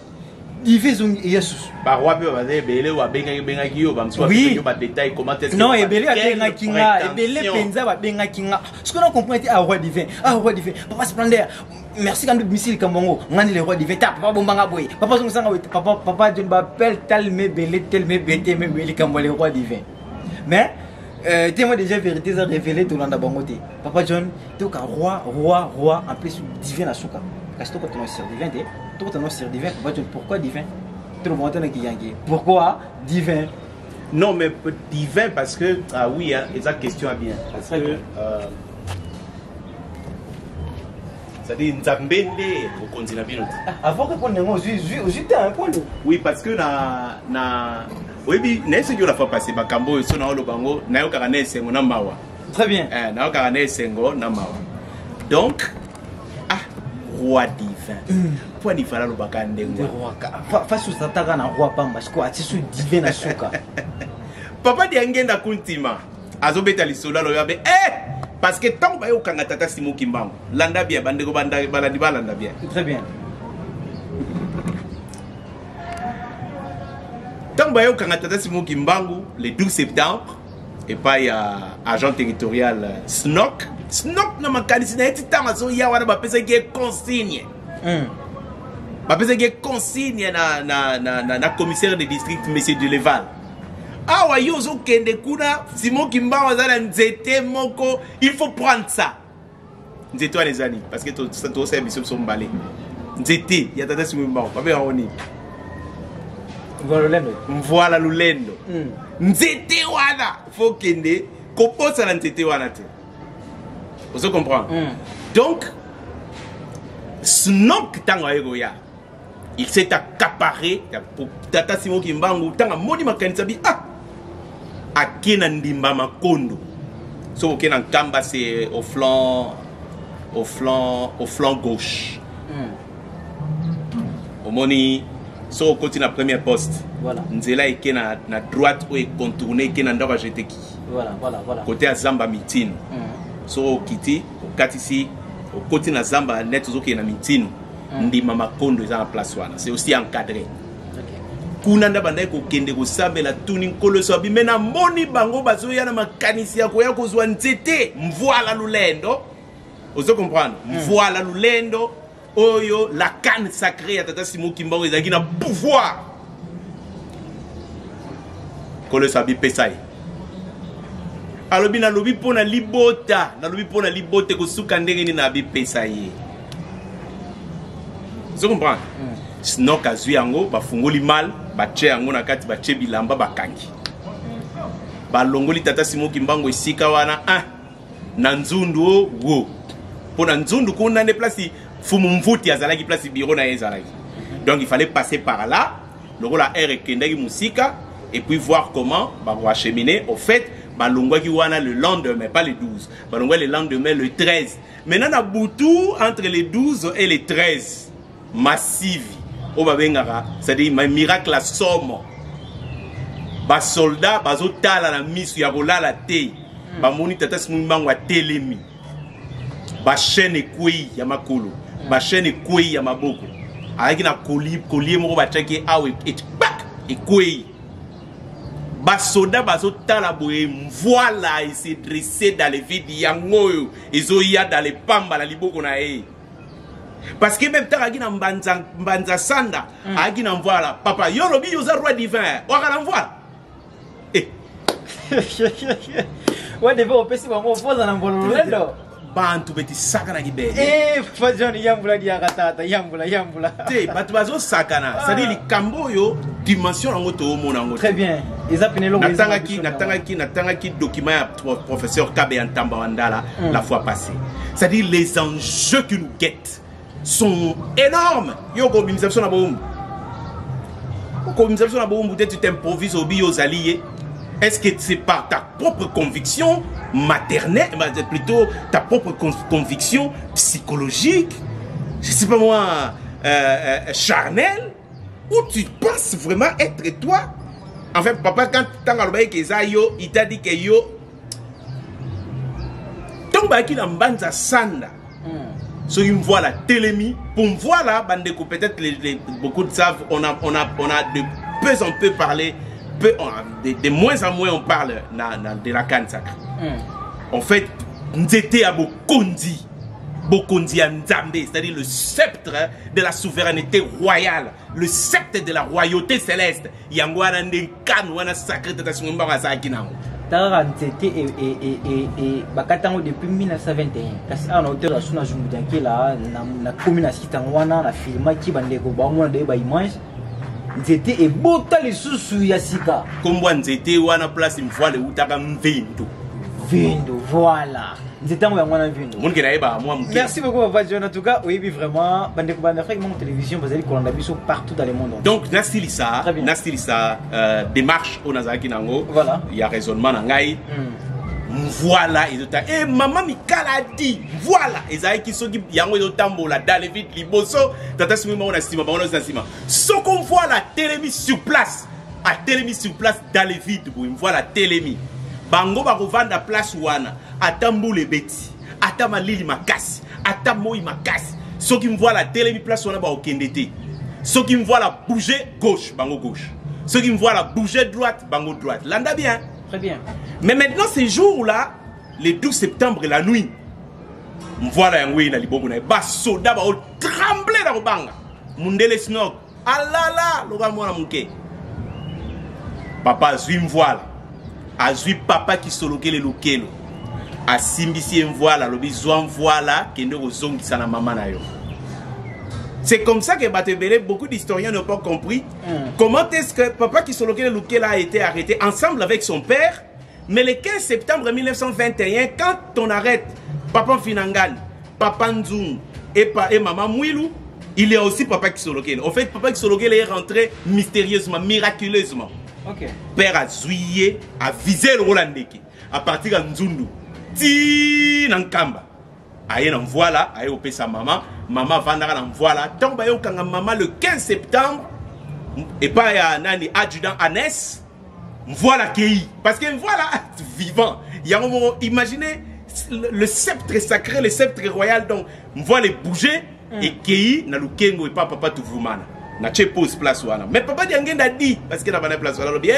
B: Division Jesus.
A: Par roi peut baser belé ou bengaki yo bamso ba détail comment est-ce que
B: non et belé a kinga et belé penza ba benga kinga. Ce qu'on a compris à roi divin. Papa Splendeur. Merci quand missile Kambongo. Ngani le roi divin. Papa Bombanga boy. Papa Songanga papa John m'appelle tel me bête me belé comme le roi divin. Mais témoin déjà vérité ça révélé tout dans bangoté. Papa John tu ka roi en plus divin à souka. Parce que quand on est sur divin pourquoi divin? Pourquoi divin?
A: Non, mais divin parce que, ah oui, hein, et ça question à bien. Parce que, ça dit, Nzambende, au continent bien.
B: Avant que qu'on ait un point.
A: Oui, parce que oui, n'est-ce que la fois passée, Bakambo, et son bango, n'a eu qu'à sengo na mawa.
B: Très bien.
A: N'a eu qu'à sengo na mawa. Donc, roi divin. Pour n'y faire le bakande.
B: Face au satara na roi pamba, parce que atisu divin na suka.
A: Papa diangenda kuntima. Azobeta lisola lo yabe. Parce que tant que au kanga Tata Simon Kimbangu, landa bien bandego banda balandi balanda bien.
B: Très bien.
A: Tant que au kanga Tata Simon Kimbangu le 12 septembre et pas il y a agent territorial Snock na makanisi na eti tanga so ya wana bapesa ki consigne. Bapesa ki consigne na commissaire de district monsieur Deleval. Awa yozo kende kuna Simon Kimbangu azala nzete moko, il faut prendre ça. Nzete wa les amis parce que tout ça mission sont balé. Nzete ya Tata Simon Kimbangu ba ba oni. Voilà lulendo. Nzete wana faut kende koposa na nzete wana te. Vous comprenez? Donc, Snock Tangoya, il s'est accaparé pour Tata Simon Kimbangu, Tanga Moni Makansabi, à Kenandimba Makondo. So, Kenan Kamba, c'est au flanc gauche. Au Moni, so, côté la première poste.
B: Voilà.
A: Nzela et Kena, na droite, où est contourné, Kenan Dava Jeteki.
B: Voilà.
A: Côté à Zamba Mitine. So kiti katisi au côté na zamba net zo ki na mitino ndima makondo za place wana c'est aussi encadré. kuna nda banda ko kende ko sabela tuni nkolo so bi mena moni bango bazo yana makanisi ya ko ya ko zwa nzete mvoila lulendo ozo comprendre mvoila lulendo oyo la canne sacrée ya tata Simon Kimbangu ezaki na pouvoir kolo so bi pesai alobi na lobi pona libota na lobi pona libote ko suka ndenge ni na bi pesai ozo comprendre Snok azui yango bafungoli mal bache yango na kati bache bilamba bakangi balongoli tata Simon Kimbangu esika wana na nzundu wo pona nzundu kuna ne place fumu mvuti azalaki place bureau na ezalaki donc il fallait passer par là le la air ekendaki musika et puis voir comment ba acheminer au fait balongwaki wana le lendemain pas le 12 balongwa le lendemain le 13 maintenant na butu entre les 12 et les 13 massive o babengaka c'est-à-dire miracle à somme ba soldat bazo tala na misu ya kolala te ba moni tata Simon Kimbangu atelemi ba chaîne kwei ya makolo ba chaîne kwei ya maboko avec na collier moko ba tchaki awe et kwei ba soldat bazo tala boye voilà il s'est dressé dans les vides yangoyo ezo ya dans les pamba la liboko na e. Parce que même temps agina mbanza sanda agina voilà papa yo lobi yo za roi divin wakala voilà eh
B: ouais devait au pesi bango foza na mbololendo
A: bantu beti sakana gibe
B: fajoni yambula dia katata yambula
A: te batu bazo sakana c'est dire likambo yo dimension ngo to mona ngo
B: très bien ils appellent l'homme
A: natangaki document ya professeur Kabe Ntamba Wandala la fois passée c'est dire les enjeux qui nous guettent sont énormes. Yo communication na bombe. Communication na bombe, peut-être tu t'improvises au bio aux alliés. Est-ce que c'est par ta propre conviction maternelle, plutôt ta propre conviction psychologique, je sais pas moi, charnelle, ou tu penses vraiment être toi? En fait, papa, quand tu as dit yo, il t'a dit que yo, ton baki na mbanza sanda. Ceux qui me voient la télémie, pour me voir là, peut-être beaucoup de savent, on a de peu en peu parlé, de moins en moins on parle de la canne sacrée. En fait, nous étions à Bokondi Nzambe, c'est-à-dire le sceptre de la souveraineté royale, le sceptre de la royauté céleste. Yangwana Ndenkan, wana sacré de la souveraineté royale.
B: Et bakatango depuis 1921 kasi a na hôtel asuna jumudanki la na commune asitangwana na filma ki bandeko ba mona de ba image nzete e bota lisusu ya sika
A: kombo nzete wana place mvoile utaka mvindo
B: voilà nzete ngo ngwana mvindo
A: mungi na eba moi muki.
B: Merci beaucoup papa John en tout cas oui vraiment bandeko ba Afrique mon télévision bazali kolanda biso partout dans le monde
A: donc nastilisa démarche onazaki nango
B: voilà
A: il y a raisonnement na ngai voilà et maman Mikala dit voilà ezaki soki yango ezotambola dans les vides liboso tata Simon on a sima on a sima so qu'on voit la télémi sur place dans les vides bo voit la télémi bango ba kovanda place wana atambule beti atamalili makasi atamoyi makasi so qui me voit la télémi place wana ba okendete so qui me voit la bouger gauche bango gauche ceux qui me voient la bouger droite bango droite landa bien.
B: Très bien.
A: Mais maintenant, ces jours-là, le 12 septembre, la nuit, voilà un oui, na libongo na ba soda ba trembler dans le banga. Mundele Snok. Alala, le gars mona muke. Papa azui mvoila. Azui papa qui soloke le lokelo. Asimbisi mvoila, lobi zwa mvoila kende ozongi sana mama na yo. C'est comme ça que beaucoup d'historiens n'ont pas compris comment est-ce que papa Kisoloke Lukela a été arrêté ensemble avec son père. Mais le 15 septembre 1921, quand on arrête Papa Finangan, Papa Nzoum et Maman Mouilou, il y a aussi Papa Kisoloke. En fait, Papa Kisoloke est rentré mystérieusement, miraculeusement. Père a zouillé, a visé le Rolandeki. À partir de Nzundu, ti Nankamba. Aïe, voilà, aïe, opé sa maman. Maman Vandara, voilà. Tant que kanga maman le 15 septembre, et pas ya nani adjudant Anès, voilà qui. Parce que voilà, vivant. Il y a un moment, imaginez le sceptre sacré, le sceptre royal, donc, voilà les bouger, et qui, na lukengo et pas papa tout vous mana. na che pose place wana mais papa diangenda dit parce que na bana place wana lobi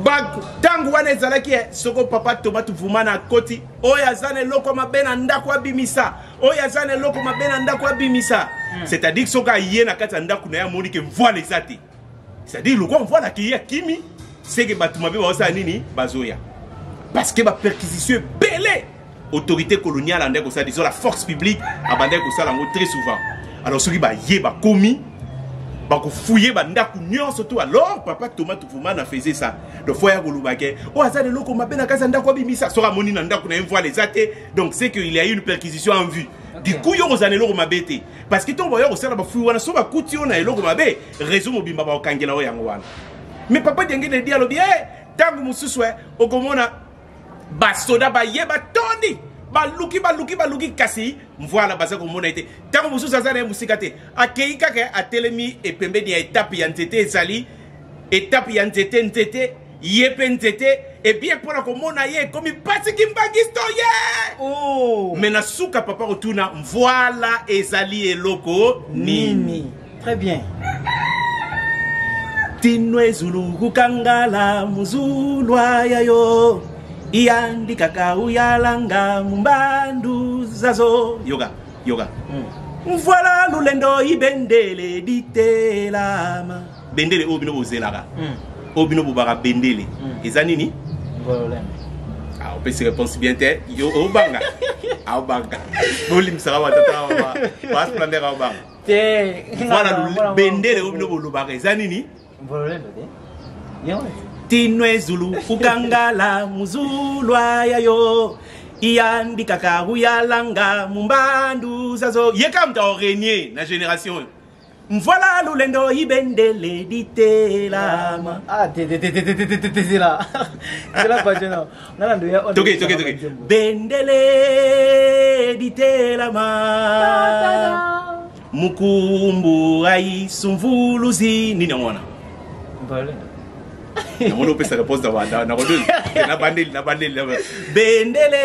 A: bag tangu wana ezalaki soko papa Thomas Tuvuma na koti oyo azane loko mabena ndako abimisa oyo azane loko mabena ndako abimisa c'est-à-dire que soka yé na kati ndako na ya moni ke voile ezati c'est-à-dire le quoi voile ki ya kimi c'est que batuma be ba nini bazoya parce que ba perquisition belé autorité coloniale en ndeko ça disons la force publique abandé ko ça lango très souvent alors soki ba yé ba commis ba ko fouiller ba ndako nyonso surtout alors papa Thomas Tuvuma na faisait ça le foyer kolubake o azane loko mabena kasa ndako abimisa soka moni na ndako na voile ezate donc c'est qu'il y a eu une perquisition en vue. Du coup, yo ozane loko mabete parce que ton voyeur au sala ba fouiller wana so ba kuti ona eloko mabe réseau mobimba ba okangela o yango wana mais papa diangende dia lo bien tangu mususu okomona ba soda ba yeba toni baluki kasi voilà baza komona ite tango mususu azana musika te akei kaka atelemi epembeni ya étape ya nzete ezali étape ya nzete yepe nzete et bien pour komona ye komi pasiki mbangisto ye
B: oh
A: mais na suka papa retourna voilà ezali eloko nini
B: très bien
A: tinwe zulu kukangala muzulwa yayo iyandi kaka uyalanga mumbandu zazo yoga voilà lulendo ibendele ditelama bendele obino bozelaka obino bobaka bendele eza nini on peut se répondre bien te yo obanga obanga bolim sara watata pas planer obanga voilà bendele obino bolobaka eza nini tinwe zulu kukangala muzulwa yayo iyandi kaka uyalanga mumbandu zazo yeka mta orenier na génération voilà lulendo ibendele ditelama
B: c'est là pas non
A: toke bendele ditelama mukumbu ai sumvuluzi nini ngona na mono pesa réponse na kodul na bandeli bendele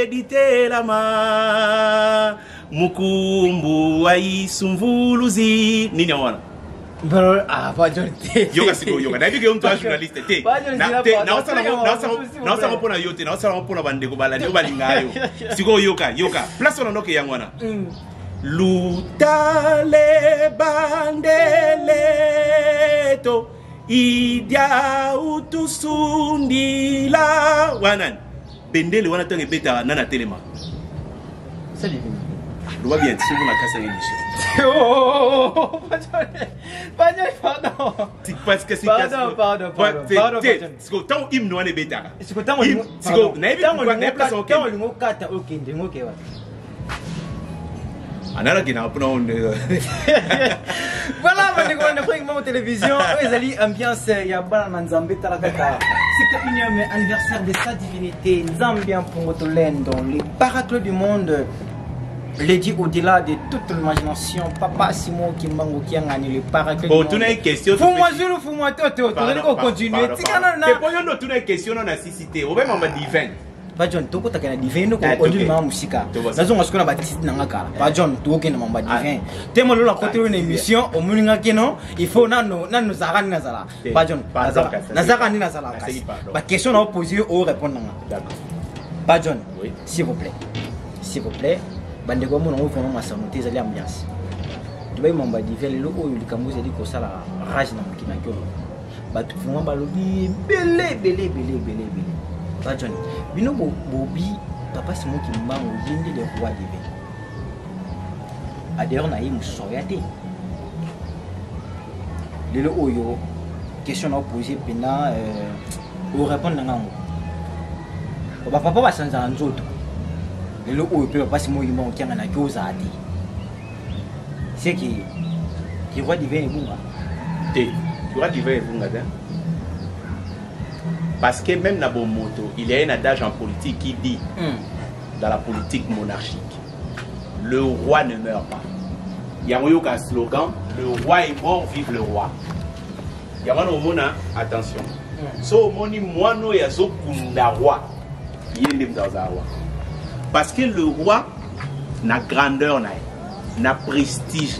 A: ditelama mukumbu ai sumvuluzi nini wana
B: pas jonte
A: yoga siko yoga na bige mtu journaliste te na osala mpona yote na osala mpona bandeko balani obalingayo siko yoka place on noke yangwana lutale bandele to idia utusundila wanan bendele wana tange beta nana telema
B: salut
A: doit bien si vous n'avez pas émission
B: pardon
A: parce que c'est
B: pardon
A: tant hymne wana beta
B: c'est que tant on
A: anala kina pona on
B: voilà on a pris une télévision ils allaient ambiance ya bana manzambe talakaka c'est le 1e anniversaire de sa divinité Nzambian Pongotolendo les paracles du monde les dit au-delà de toute l'imagination papa Simon Kimbangu qui a gagné les paracles
A: bon tu as une question
B: fous-moi Zulu fous-moi Toto tu vas continuer tikana na
A: pour yo tu as une question na cité au même en divin
B: ba John toko takana divin ko odi ma musika nazo ngasko na batiste nanga kala ba John toko na mamba divin temo lo la côté une émission au muninga kino il faut nano zakani nazala ba John nazaka ni nazala ba question na poser au répondre nanga
A: d'accord
B: ba John s'il vous plaît bande ko mona vraiment masamuté ezali ambiance tubai mamba divin le oyo likambuza di ko sala rage na mukina kyo ba tu vraiment ba lobi belé ba John bino bobi papa Simon Kimbangu yindi le roi divin adeur na yimu soyate le oyo question na poser pena au répondre nango ba papa ba sanza nzoto le oyo pe papa Simon Kimbangu kianga na kyoza ati c'est que le roi divin ebunga
A: te le roi divin ebunga te parce que même dans bon moto, il y a un adage en politique qui dit, dans la politique monarchique, le roi ne meurt pas. Il y a un slogan, le roi est mort, vive le roi. Il y a un attention. So moni moano ya zo kunda roi. Yende mdaza roi. Parce que le roi n'a grandeur na. na prestige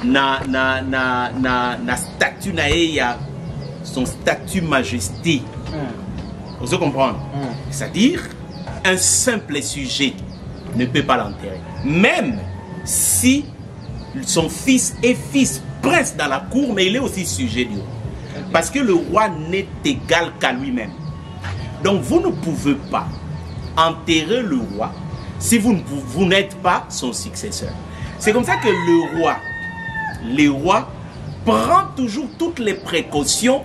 A: na statut na ye ya son statut majesté. Vous comprenez? C'est-à-dire, un simple sujet ne peut pas l'enterrer. Même si son fils est fils prince dans la cour, mais il est aussi sujet du roi. Parce que le roi n'est égal qu'à lui-même. Donc vous ne pouvez pas enterrer le roi si vous n'êtes pas son successeur. C'est comme ça que le roi prend toujours toutes les précautions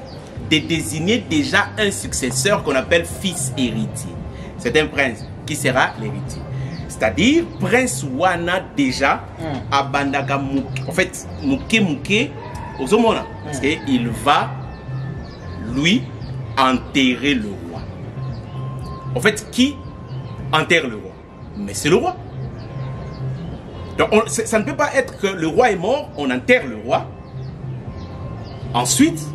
A: de désigner déjà un successeur qu'on appelle fils héritier. C'est un prince qui sera l'héritier. C'est-à-dire, prince wana déjà, abandaka mouke. En fait, mouke, parce qu'il va, lui, enterrer le roi. En fait, qui enterre le roi? Mais c'est le roi. Donc, ça ne peut pas être que le roi est mort, on enterre le roi. Ensuite,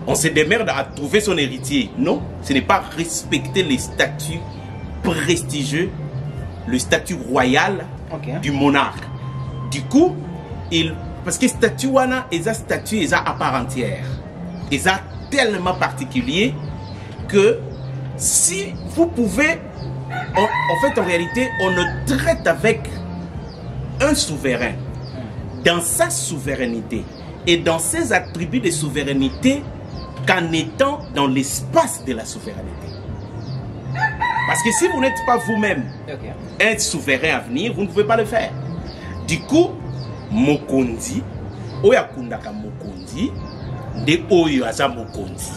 A: on se démerde à trouver son héritier. Non, ce n'est pas respecter les statuts prestigieux, le statut royal du monarque. Du coup, parce que le statut wana est un statut à part entière. Il est tellement particulier que si vous pouvez, en fait, en réalité, on ne traite avec un souverain dans sa souveraineté et dans ses attributs de souveraineté qu'en étant dans l'espace de la souveraineté. Parce que si vous n'êtes pas vous-même un souverain à venir, vous ne pouvez pas le faire. Du coup, Mokondi, Oyakundaka Mokondi, de Oyaza Mokondi.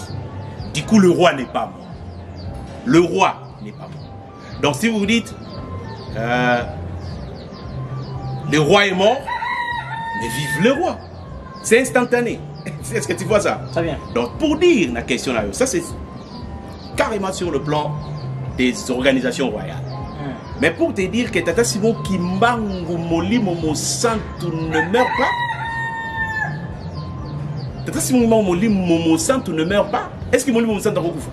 A: Du coup, le roi n'est pas mort. Le roi n'est pas mort. Donc si vous dites, le roi est mort, mais vive le roi. C'est instantané. Est-ce que tu vois ça?
B: Très bien.
A: Donc pour dire la question là, ça c'est carrément sur le plan des organisations royales. Mais pour te dire que Tata Simon Kimbangu Molimo Mosantu ne meurt pas. Tata Simon Molimo Mosantu ne meurt pas. Est-ce que Molimo Mosantu a beaucoup fait?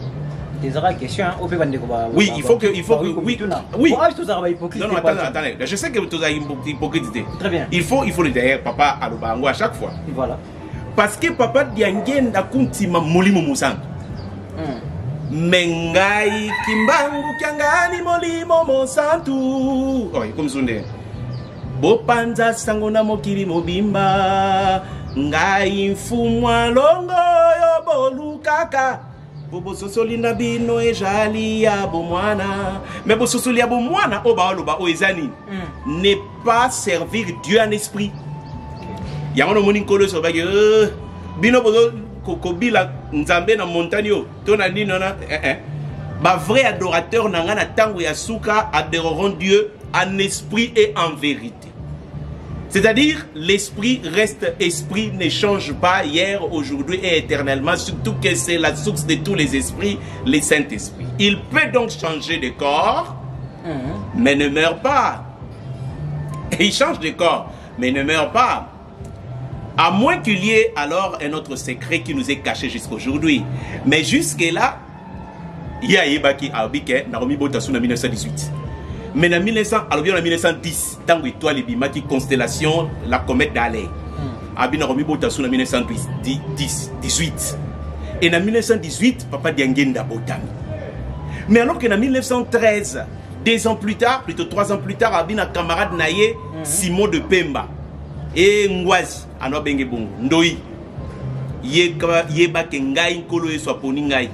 B: Question,
A: oui, il faut que oui. Non, attendez. Je sais que tu as une hypocrisie.
B: Très bien.
A: Il faut le dire, papa à l'Obango à chaque fois.
B: Voilà.
A: Parce que papa Diangen da kuntima Molimo Mosantu. Mengai Kimbangu Kiangani Molimo Mosantu. Oh, comme sonde. Bopanza sangona mokili mobimba. Ngai mfumwa longo yo bolukaka. Bobo sosoli na bino ejali ya bomwana. Mais bo sosoli ya bomwana oba oloba o ezani. Ne pas servir Dieu en esprit. Yango moni nkolo so bagi bino bozo kokobila nzambe na montagne yo to na nino na ba vrai adorateur na ngana tango ya suka adoreront Dieu en esprit et en vérité. C'est-à-dire, l'esprit reste esprit, ne change pas hier, aujourd'hui et éternellement, surtout que c'est la source de tous les esprits, les Saint-Esprits. Il peut donc changer de corps, mais ne meurt pas. Et il change de corps, mais ne meurt pas. À moins qu'il y ait alors un autre secret qui nous est caché jusqu'à aujourd'hui. Mais jusque-là, il y a Ibaki Abike, Naomi Botasuna 1918. Mais en 1910, tant que étoile Bimaki constellation, la comète d'Allais. Abina Romi Botasuna 1918. Et en 1918, papa Diangenda Botami. Mais alors qu'en 1913, 2 ans plus tard, plutôt 3 ans plus tard, Abina camarade Naye, Simon de Pemba. Et Ngwazi, Ano Benge Bongo, Ndoi. Yeba Kengai, Nkolo et Swaponi Ngai.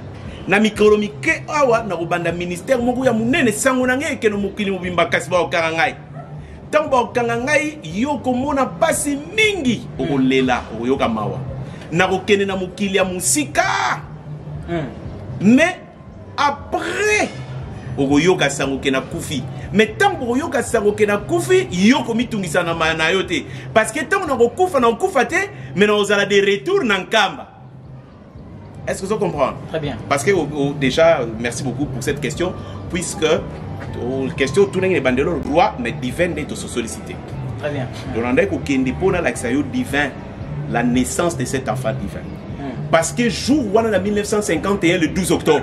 A: Na mikolomi ke awa na kubanda ministère moko ya munene sango na ngeke no mokili mobimba kasi ba okanga ngai tango ba okanga ngai yo komona pasi mingi okolela okoyoka mawa na kokene na mokili ya musika mais après okoyoka sango ke na kufi mais tango okoyoka sango ke na kufi yo komitungisa na mana yo te parce que tango na kokufa na kokufa te mais na ozala de retour na nkamba. Est-ce que vous comprenez? Très bien. Parce que déjà, merci beaucoup pour cette question, puisque la question tourne les banderoles roi, mais divin d'être sollicité. Très bien. Donc on a dit que l'accès divin, la naissance de cet enfant divin. Parce que jour où on a 1951, le 12 octobre,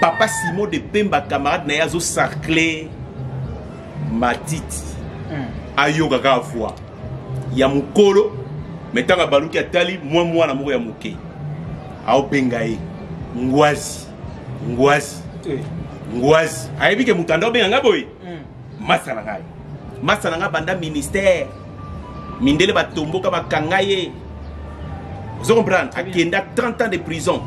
A: papa Simon de Pemba camarade Nayazo Sarclé Matiti. ayoka ka voix ya mukolo metanga baluki atali mwana moko ya muke aobenga ye ngwazi ayebi ke mutanda obenga ngaboy masa na ngai banda ministère mindele batomboka bakanga ye. Vous comprenez? Akenda 30 ans de prison.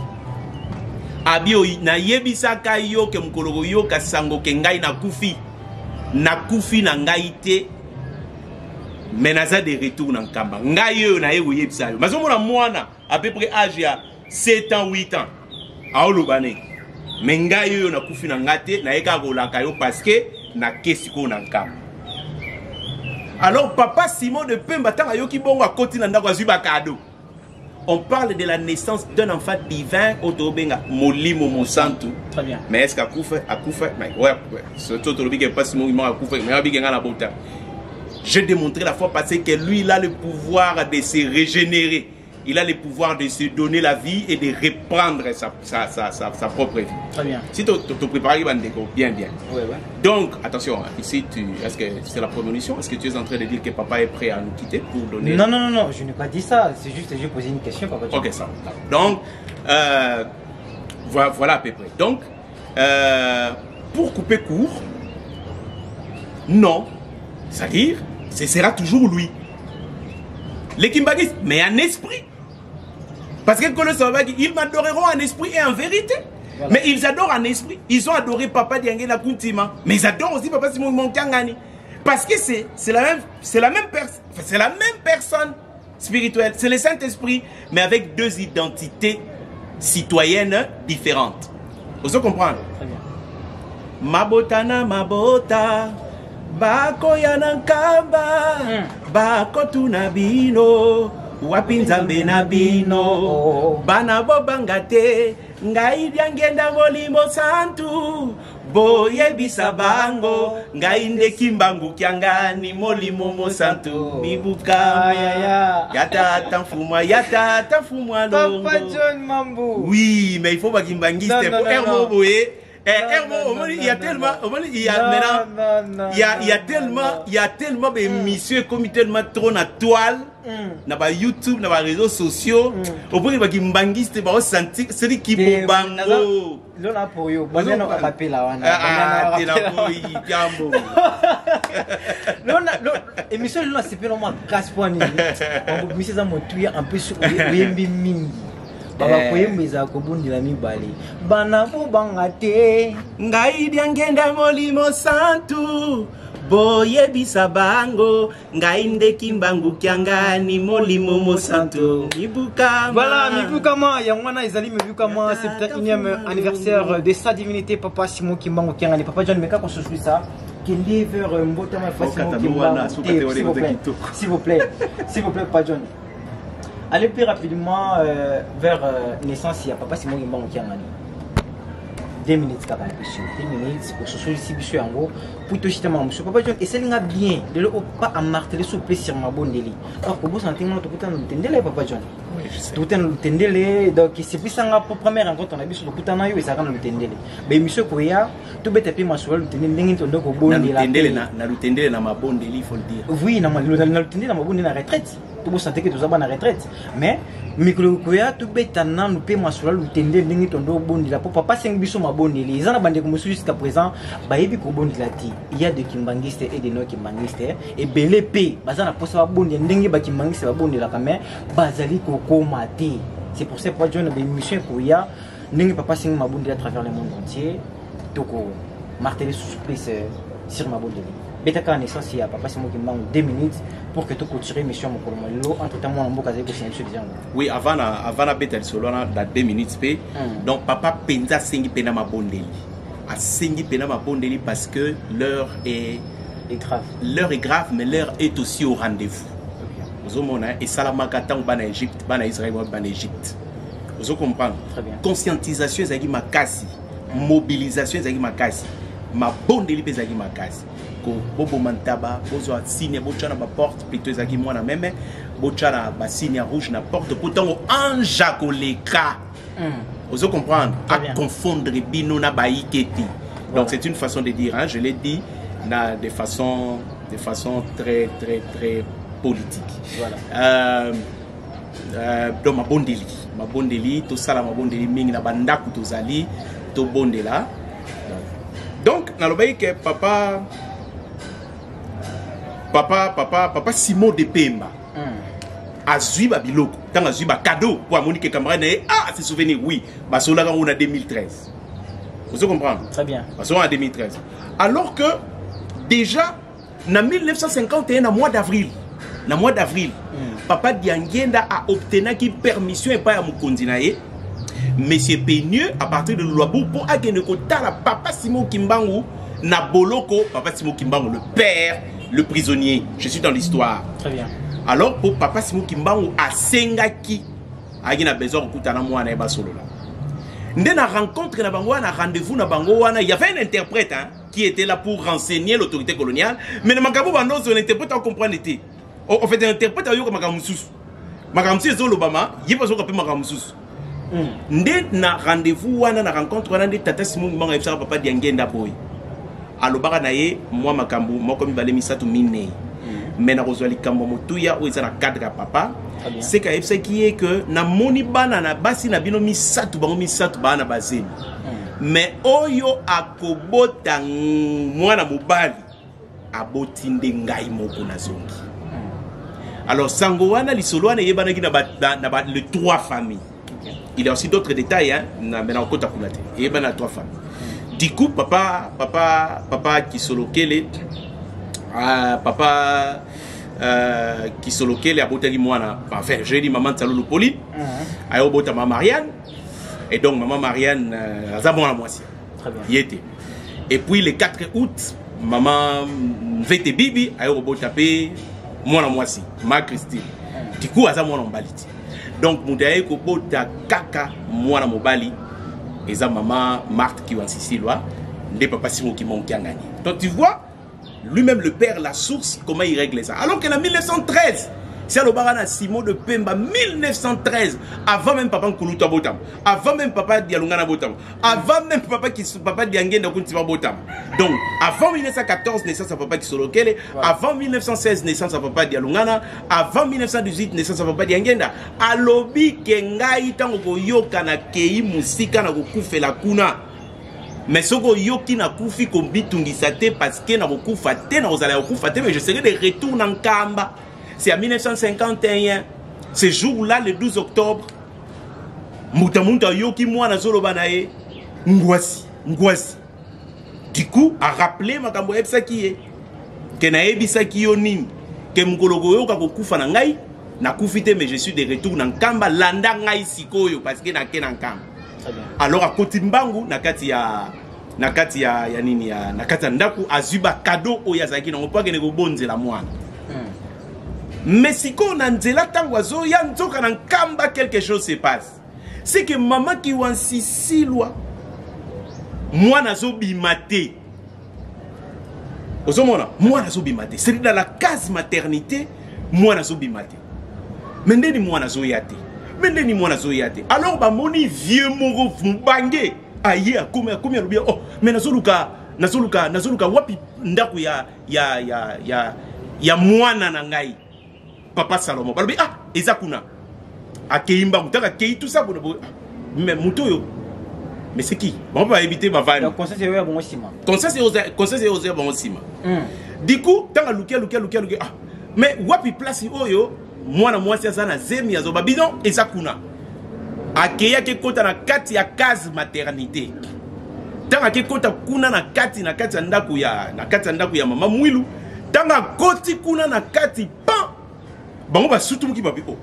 A: Abio na yebisaka yo ke mukolo yo kasango ke ngai na kufi na ngai te menaza de retour na nkamba ngai yo na yewo yebisa yo mazo mona mwana à peu près âge ya 7 ans 8 ans aolobane mais ngai yo na kufi na ngate na yeka kolaka yo parce que na kesi ko na nkamba. Alors papa Simon de Pemba tanga yo ki bongo akoti na ndako azuba cadeau. On parle de la naissance d'un enfant divin au Tobenga Molimo Monsanto.
B: Très bien.
A: Mais est-ce qu'à Koufa, mais ouais, surtout au Tobenga pas si mon à Koufa, mais avec la bota. J'ai démontré la fois passée que lui il a le pouvoir de se régénérer. Il a le pouvoir de se donner la vie et de reprendre sa propre vie.
B: Très bien.
A: Si tu te prépares, bien.
B: Ouais.
A: Donc, attention, ici, est-ce que c'est la prémonition? Est-ce que tu es en train de dire que papa est prêt à nous quitter pour donner...
B: Non, je n'ai pas dit ça. C'est juste que j'ai posé une question, papa.
A: Ok, ça. Donc, voilà à peu près. Donc, pour couper court, non. C'est-à-dire, ce sera toujours lui. Les Kimbagis, mais en esprit. Parce que ils m'adoreront en esprit et en vérité. Voilà. Mais ils adorent en esprit. Ils ont adoré Papa Diangena Kuntima. Mais ils adorent aussi Papa Simon Monkangani. Parce que c'est la même personne spirituelle. C'est le Saint-Esprit, mais avec deux identités citoyennes différentes. Vous comprenez?
B: Très bien.
A: Mabotana mabota. Bako yanankamba. Bako tunabino. Wapinzambe na bino bana bobangate ngai diangenda molimo santu boyebisa bango ngai ndekimbangu kyangani molimo mo santu mibuka yata tanfumwa longo.
B: Papa John Mambo.
A: Oui, mais il faut pas kimbangiste pour Hermo boye. Il y a tellement de missions comme tellement trop na toile, na YouTube, na réseaux sociaux. Au point que kimbangiste ba sentir celui qui bombango.
B: Lona pour yo, bana na rappel la wana.
A: Ah, t'es là pour y gambo.
B: Lona émission lona c'est pas normal casse point ni. On vous mise ça motuya un peu sur yembi mingi. Baba koyembeza kobundila mibale bana bobangate
A: ngai diangenda molimo santu boyebisa bango ngai ndekimbangu kyangani molimo mo santu mibuka.
B: Voilà, mibukama ya mwana ezali mibukama 71e anniversaire de sa divinité Papa Simon Kimbangu Kyangani. Papa John meka qu'on se suit ça kende vers mbotama Simon Kimbangu. S'il vous plaît Papa John. Allez plus rapidement vers naissance, il y a Papa Simon Kimbangu Kyangani. 2 minutes, 2 minutes, pour se solliciter en gros, pour te jeter monsieur Papa John, et c'est bien, de ne pas marteler sur plaisir ma bonne délit. Alors que vous sentez que tout le temps, Papa John.
A: Oui, je sais.
B: Tout le temps, donc c'est plus ça, pour première rencontre, on a vu sur le couteau, et ça rend le tendele. Mais monsieur Koya, tout bête, puis moi, sur le tendele, on a au bon délit.
A: Na le tendele, na ma bonne délit, il faut le dire.
B: Oui, na le tendele, na ma bonne retraite. Tout vous sentez que tout ça va en retraite. Mais, Mikolo Koya, tout bête, nous payons sur le tendele, on a au bon délit. Papa, 5 bisous, ma bonne délit. Ils ont abandonné comme jusqu'à présent, il y a des kimbangistes et des non-kimbangistes. Et belé P, bazana posa bon délit, n'engi ba kimbangiste ba bon délit la caméra, bazali koko mati. C'est pour ça que John a mission Koya, n'engi papa sing ma bonne délit à travers le monde entier. Toko marteler surprise sur ma bonne délit. Betaka naissance il y a papa Simon Kimbangu 2 minutes pour que tu continues mission mon colombo. Entre temps moi on boka zeko c'est déjà.
A: Oui, avant la betel solo na 2 minutes p. Donc papa penza sengi pena ma bonne délit. A sengi pena ma bonne délit parce que l'heure est
B: grave.
A: L'heure est grave, mais l'heure est aussi au rendez-vous. Vous comprenez? Et Salamaka tant en Égypte, en Israël, en Égypte. Vous comprenez?
B: Très bien.
A: Conscientisation ezaki makasi, mobilisation ezaki makasi. Ma bonne délit ezaki makasi. Ko bobo mantaba, bozo signe bochana ba porte plutôt ezaki moi na même, bochana ba signe rouge na porte pourtant anja koleka. Vous comprenez? À confondre bino na baiketi. Donc c'est une façon de dire, hein, je l'ai dit de façon de façon très politique.
B: Voilà.
A: Donc ma bondeli tout ça ma bondeli mingi na bandaku tozali to bondela. Donc nalobai que papa Simon de Pemba azui ba biloko tant azui ba cadeau pour Monique camarade c'est souvenir oui basola on a 2013. Vous comprenez?
B: Très bien.
A: Basola en 2013. Alors que déjà en 1951 en mois d'avril papa Diangenda a obtenu qui permission et pas à Mukonzi naé monsieur Peigneux à partir de Luabu pour agene kotala papa Simon Kimbangu na boloko papa Simon Kimbangu le père le prisonnier. Je suis dans l'histoire.
B: Très bien.
A: Alors pour papa Simon Kimbangu a Sengaki agena besoin kutana mwana e basolo là. Ndé na rencontre na bango na rendez-vous na bango wana il y avait un interprète qui était là pour renseigner l'autorité coloniale mais na makabo bando son interprète on comprendre était. En fait, un interprète a eu comme Makamoussous. Makamoussous est l'Obama, il n'y a pas de Makamoussous. Ndé na rendez-vous, na rencontre, on a dit Tata Simon Kimbangu et papa Diangenda boy. Alors, baranaye, moi Makambu, moi comme il valait Misatu Mine. Mais na Rosali Kambomotuya, où il y a un cadre à papa. C'est qu'à FCA qui est que na moni bana na basi na bino Misatu, bango Misatu bana basé. Mais oyo akobota moi na mobali, abotinde ngai moko na zongi. Alors, Sangowana, l'Isoloane, il y a les 3 familles. Il y a aussi d'autres détails, mais on compte à Koulate. Il y a 3 familles. Du coup, papa Kisolo Kele, papa Kisolo Kele a boté Moana. Enfin, j'ai dit maman Tsalolo Pauline, a eu boté maman Marianne, et donc maman Marianne a zabon à moitié.
B: Très bien.
A: Y était. Et puis le 4 août, maman Vete Bibi a eu boté moi la moitié, ma Christine. Du coup, à moi on balite. Donc, Moudaye Kobota Kaka, moi la mobali, et ça maman Marthe qui va en Sicile, des papas Simon qui m'ont gagné. Donc, tu vois, lui-même le père, la source, comment il règle ça. Alors qu'en 1913, c'est le barana Simon de Pemba, 1913, avant même papa Nkuluta Botam, avant même papa Dialungana Botam, avant même papa Diangenda Kuntiba Botam. Donc, avant 1914, naissance à papa Kisolokele, avant 1916, naissance à papa Dialungana, avant 1918, naissance à papa Diangenda. Alobi Kengai Tango Yoka na Kei Musika na Kufe la Kuna. Mais ce que yoki na kufi kombitungi sate parce que na kufa te na ozala kufa te mais je serai de retour en Kamba. C'est en 1951, ce jour-là, le 12 octobre, Moutamunta Yoki Mwana Zolobanae, Ngwasi. Du coup, a rappelé Makambo Ebsaki, que na Ebisaki Yonin, que Mukologo Yoka Kufa Nangai, na Kufite, mais je suis de retour dans Kamba, Landa Ngai Sikoyo, parce que na Kenan Kamba. Alors à Kotimbangu, Nakati ya nini ya Nakata Ndaku, Azuba Kado Oyazaki, na Opa Genego Bonze la Mwana. Mais si on a nzela tango azo ya nzoka na Kamba quelque chose se passe. C'est que maman qui wan Sicile moi nazo bimate. Ozomona, moi nazo bimate. C'est dans la case maternité, moi nazo bimate. Mais ndeni moi nazo yate. Alors ba moni vieux moro mbangé. Aye akome alobia oh mais nazoluka wapi ndaku ya mwana na ngai. Papa Salomon. Ah, Ezakuna. A Keimba, Moutaka, Kei, tout ça. Mais Moutoyo. Mais c'est qui? On va éviter ma vanne.
B: Le conseil c'est bon aussi.
A: Conseil c'est osé bon aussi. Du coup, tant à Lukia. Ah, mais wapi place oyo, moi c'est ça na zemi azoba bidon Ezakuna. A Keya ke kota na kati ya case maternité. Tant à ke kota kuna na kati ndaku ya mama Mwilu. Tant à koti kuna na kati pan. Bango ba sutu muki babi o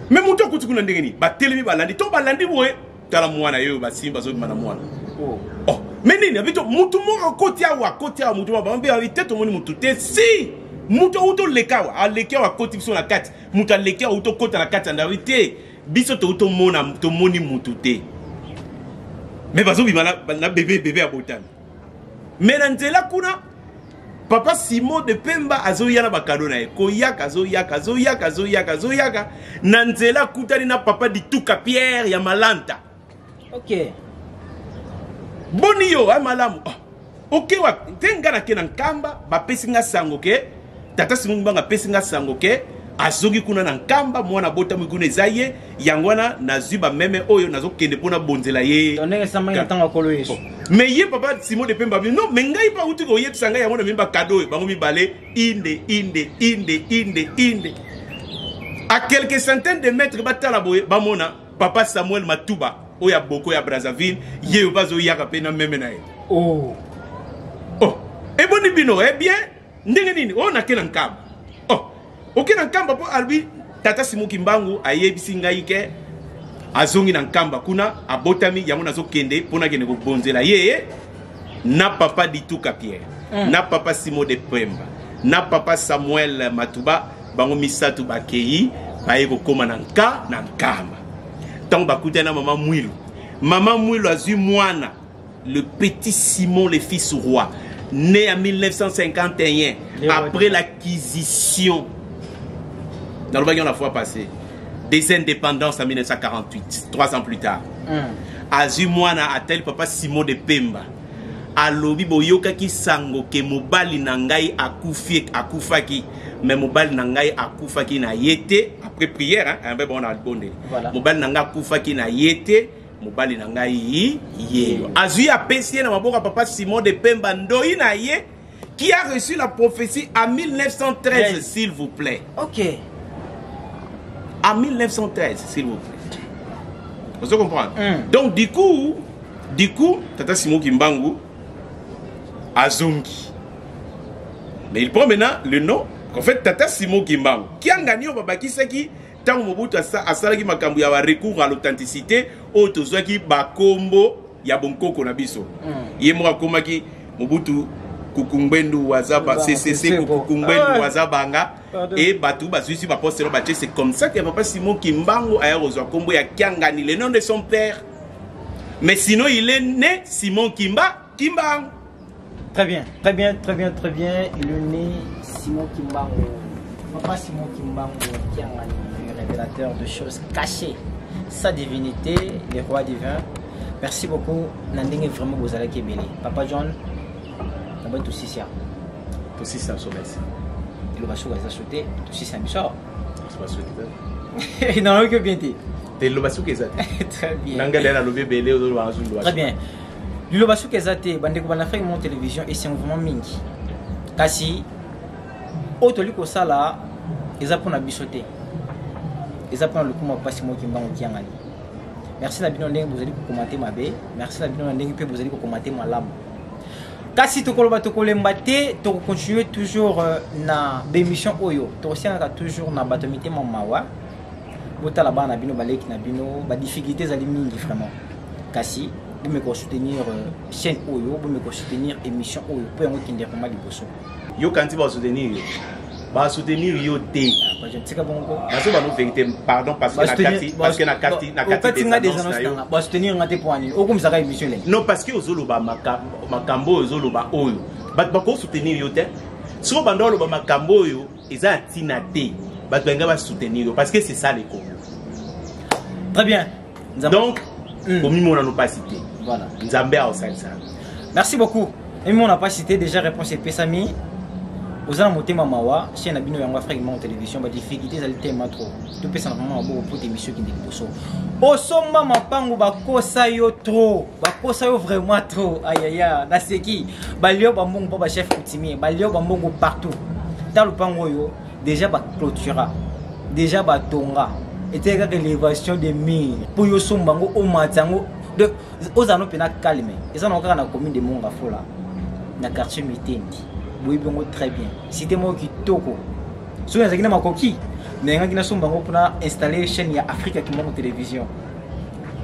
A: mais muto kuti kuna ndengeni ba telemi balandi to balandi boye tala mwana yo ba simba zo mana mwana oh mais nini abito mutu mo koti awa mutu ba mbe avite to moni mutu te si mutu auto lekawa a lekawa koti biso na kati mutu lekawa auto kota na kati ndavite biso to auto mona to moni mutu te mais bazo bimana na bébé abotami mais na nzela kuna Papa Simon de Pemba azoyana bakado na koyaka azoyaka nanzela kutani na papa di tuka Pierre ya Malanta.
B: OK.
A: Boni yo malamu. OK wa tenga na kenan Kamba ba pesinga sango ke tata Simon Kimbangu apesinga sango ke azogi kuna na nkamba mwana bota mukuna ezaye yangwana nazuba meme oyo nazokende pona bonzela ye
B: onenge samanga tanga kolo yeso
A: mais ye papa Simon de Pemba non mais ngai pa uti ko yebisa ngai yango na mimba cadeau bango mibale inde à quelques centaines de mètres batala boye bamona papa Samuel Matuba oya boko ya Brazzaville ye bazo yaka pena meme na ye
B: oh
A: et boni bino eh bien ndenge nini on a kena nkamba ok na nkamba po albi tata Simon Kimbangu ayebisi ngai ke azongi na nkamba kuna abotami yango nazokende pona kende ko bonzela ye na papa Dituka Pierre na papa Simon de Pemba na papa Samuel Matuba bango misatu bakei baye ko koma na nkamba tant bakutana maman Mwilu azui mwana le petit Simon le fils roi né en 1951 après l'acquisition dans le baguette la fois passée des indépendances en 1948 3 ans plus tard azui mwana atel papa Simon de Pemba alobi boyoka ki sango ke mobali na ngai akufaki mais mobali na ngai akufaki na yete après prière hein ben bon on a bonné mobali na ngai akufaki na yete mobali na ngai yeyo azui apesi na maboka papa Simon de Pemba ndoi na ye qui a reçu la prophétie en 1913 s'il vous plaît.
B: OK.
A: En 1913 s'il vous plaît. Vous comprenez? Donc du coup tata Simon Kimbangu azongi. Mais il prend maintenant le nom en fait tata Simon Kimbangu qui a gagné au babaki saki tant Mobutu asala ki makambu ya recours à l'authenticité o tozwaki bakombo ya bonkoko na biso. Ye mo akomaki Mobutu Kukungbendu wazaba CCC Kukungbendu wazabanga et batu bazuisi ba postero ba c'est comme ça que papa Simon Kimbangu a reçu kombo ya Kiangani le nom de son père. Mais sinon il est né Simon Kimbangu.
B: Très bien. Il est né Simon Kimbangu. Papa Simon Kimbangu Kiangani, le révélateur de choses cachées. Sa divinité, le roi divin. Merci beaucoup. Nandenge vraiment vous allez kébélé. Papa John. Tout si ça.
A: Tout si ça, Sobès.
B: Il va sauter. Tout si ça, Michel.
A: Il
B: n'en a que bien dit.
A: Très bien.
B: Très bien. Le basu kezate bande ko bana mon télévision et c'est un mouvement mingi. Kasi otoliko sala eza pona bisoté. Eza pona le kuma pasi mo kimbango kiangani. Merci la bino ndenge vous allez commenter ma bé. Merci la bino ndenge pe vous allez commenter ma lame. Kasi tokoloba tokolemba te to continuer toujours na bémission oyo. To sianga toujours na batomité mamawa. Botala bana bino baleki na bino ba difficultés ali mingi vraiment. Kasi vous me soutenir chaîne Oyo, vous me soutenir émission Oyo, pour un qui n'est pas mal de bosso.
A: Yo quand tu vas soutenir yo té.
B: Je ne sais pas bon.
A: Parce que nous vérité pardon parce que na carte des annonces.
B: Bah soutenir ngate pour ani. O comme ça émission là.
A: Non parce que ozoloba makambo ozoloba oyo. Bat bako soutenir yo té. So bando loba makambo oyo eza tina té. Bat benga ba soutenir yo parce que c'est ça les Congo.
B: Très bien.
A: Donc comme nous n'avons pas cité.
B: Voilà.
A: Merci
B: beaucoup. Et on n'a pas cité déjà réponse et Pesami. Aux amotés mamawa, si on a bien un fragment en télévision, bah difficultés à l'été trop. Tout peut simplement avoir beaucoup d'émissions qui déposent. Au sommet ma pango ba kosa yo trop, ba kosa yo vraiment trop. Aïe aïe aïe, na seki. Ba lio ba mbongo ba chef coutumier, ba lio ba mbongo partout. Dans le pango yo, déjà ba clôtura, déjà ba tonga. Et c'est que l'élévation des murs pour yo sombango au matango de aux anneaux pena calme. Et ça n'a encore na commune de Monga Fola. Na quartier Mitendi. Oui bongo très bien. C'était moi qui toko. Souvent ça qui na makoki. Nenga qui na sombango pour installer chaîne ya Africa qui monte télévision.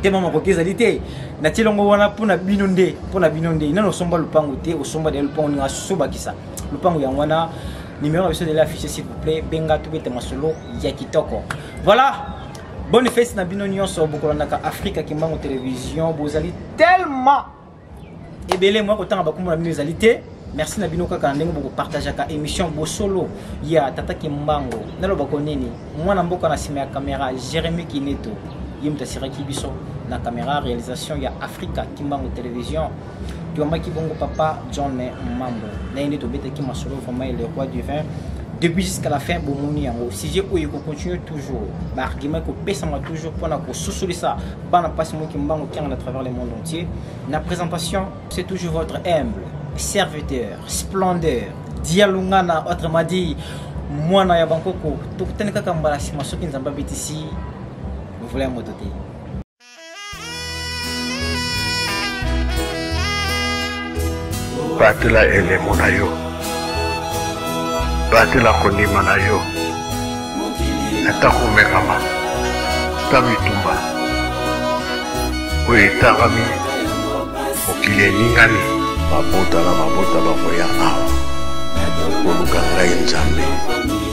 B: Tellement makoki zalité. Na tilongo wana pour na binonde, Ina no somba lupango te au somba de lupango ni asoba kisa. Lupango ya wana numéro de l'affiche s'il vous plaît. Benga tout bete masolo ya kitoko. Voilà. Bonne fête na bino nyonso bokolanda Africa qui mango télévision bozali tellement ebele moi autant ba komona bino ezalité. Merci na bino kaka ndenge boko partager ka émission bo solo ya tata Kimbangu nalo bakoneni mwana mboka na sima ya caméra Jérémy Kineto yimta siraki biso na caméra réalisation ya Africa Kimbangu télévision tu amaki bongo papa John Mambo na ine to beta ki masolo vraiment le roi du vin début jusqu'à la fin bomoni yango sujet oyo ko continue toujours ba argument ko pesa ma toujours pour na ko sous ça bana passe mo ki mbango qui à travers le monde entier. La présentation c'est toujours votre humble serviteur splendeur dialungana autrement dit mwana ya bankoko to teneka kambala sima soki nzamba bitisi voulez mototé.
C: Batela elemo na yo, batela kondima na yo, ata komekama ta bitumba oyo etagami mokili eningani mabota na mabota bakoya awa koluka ngai Nzambe.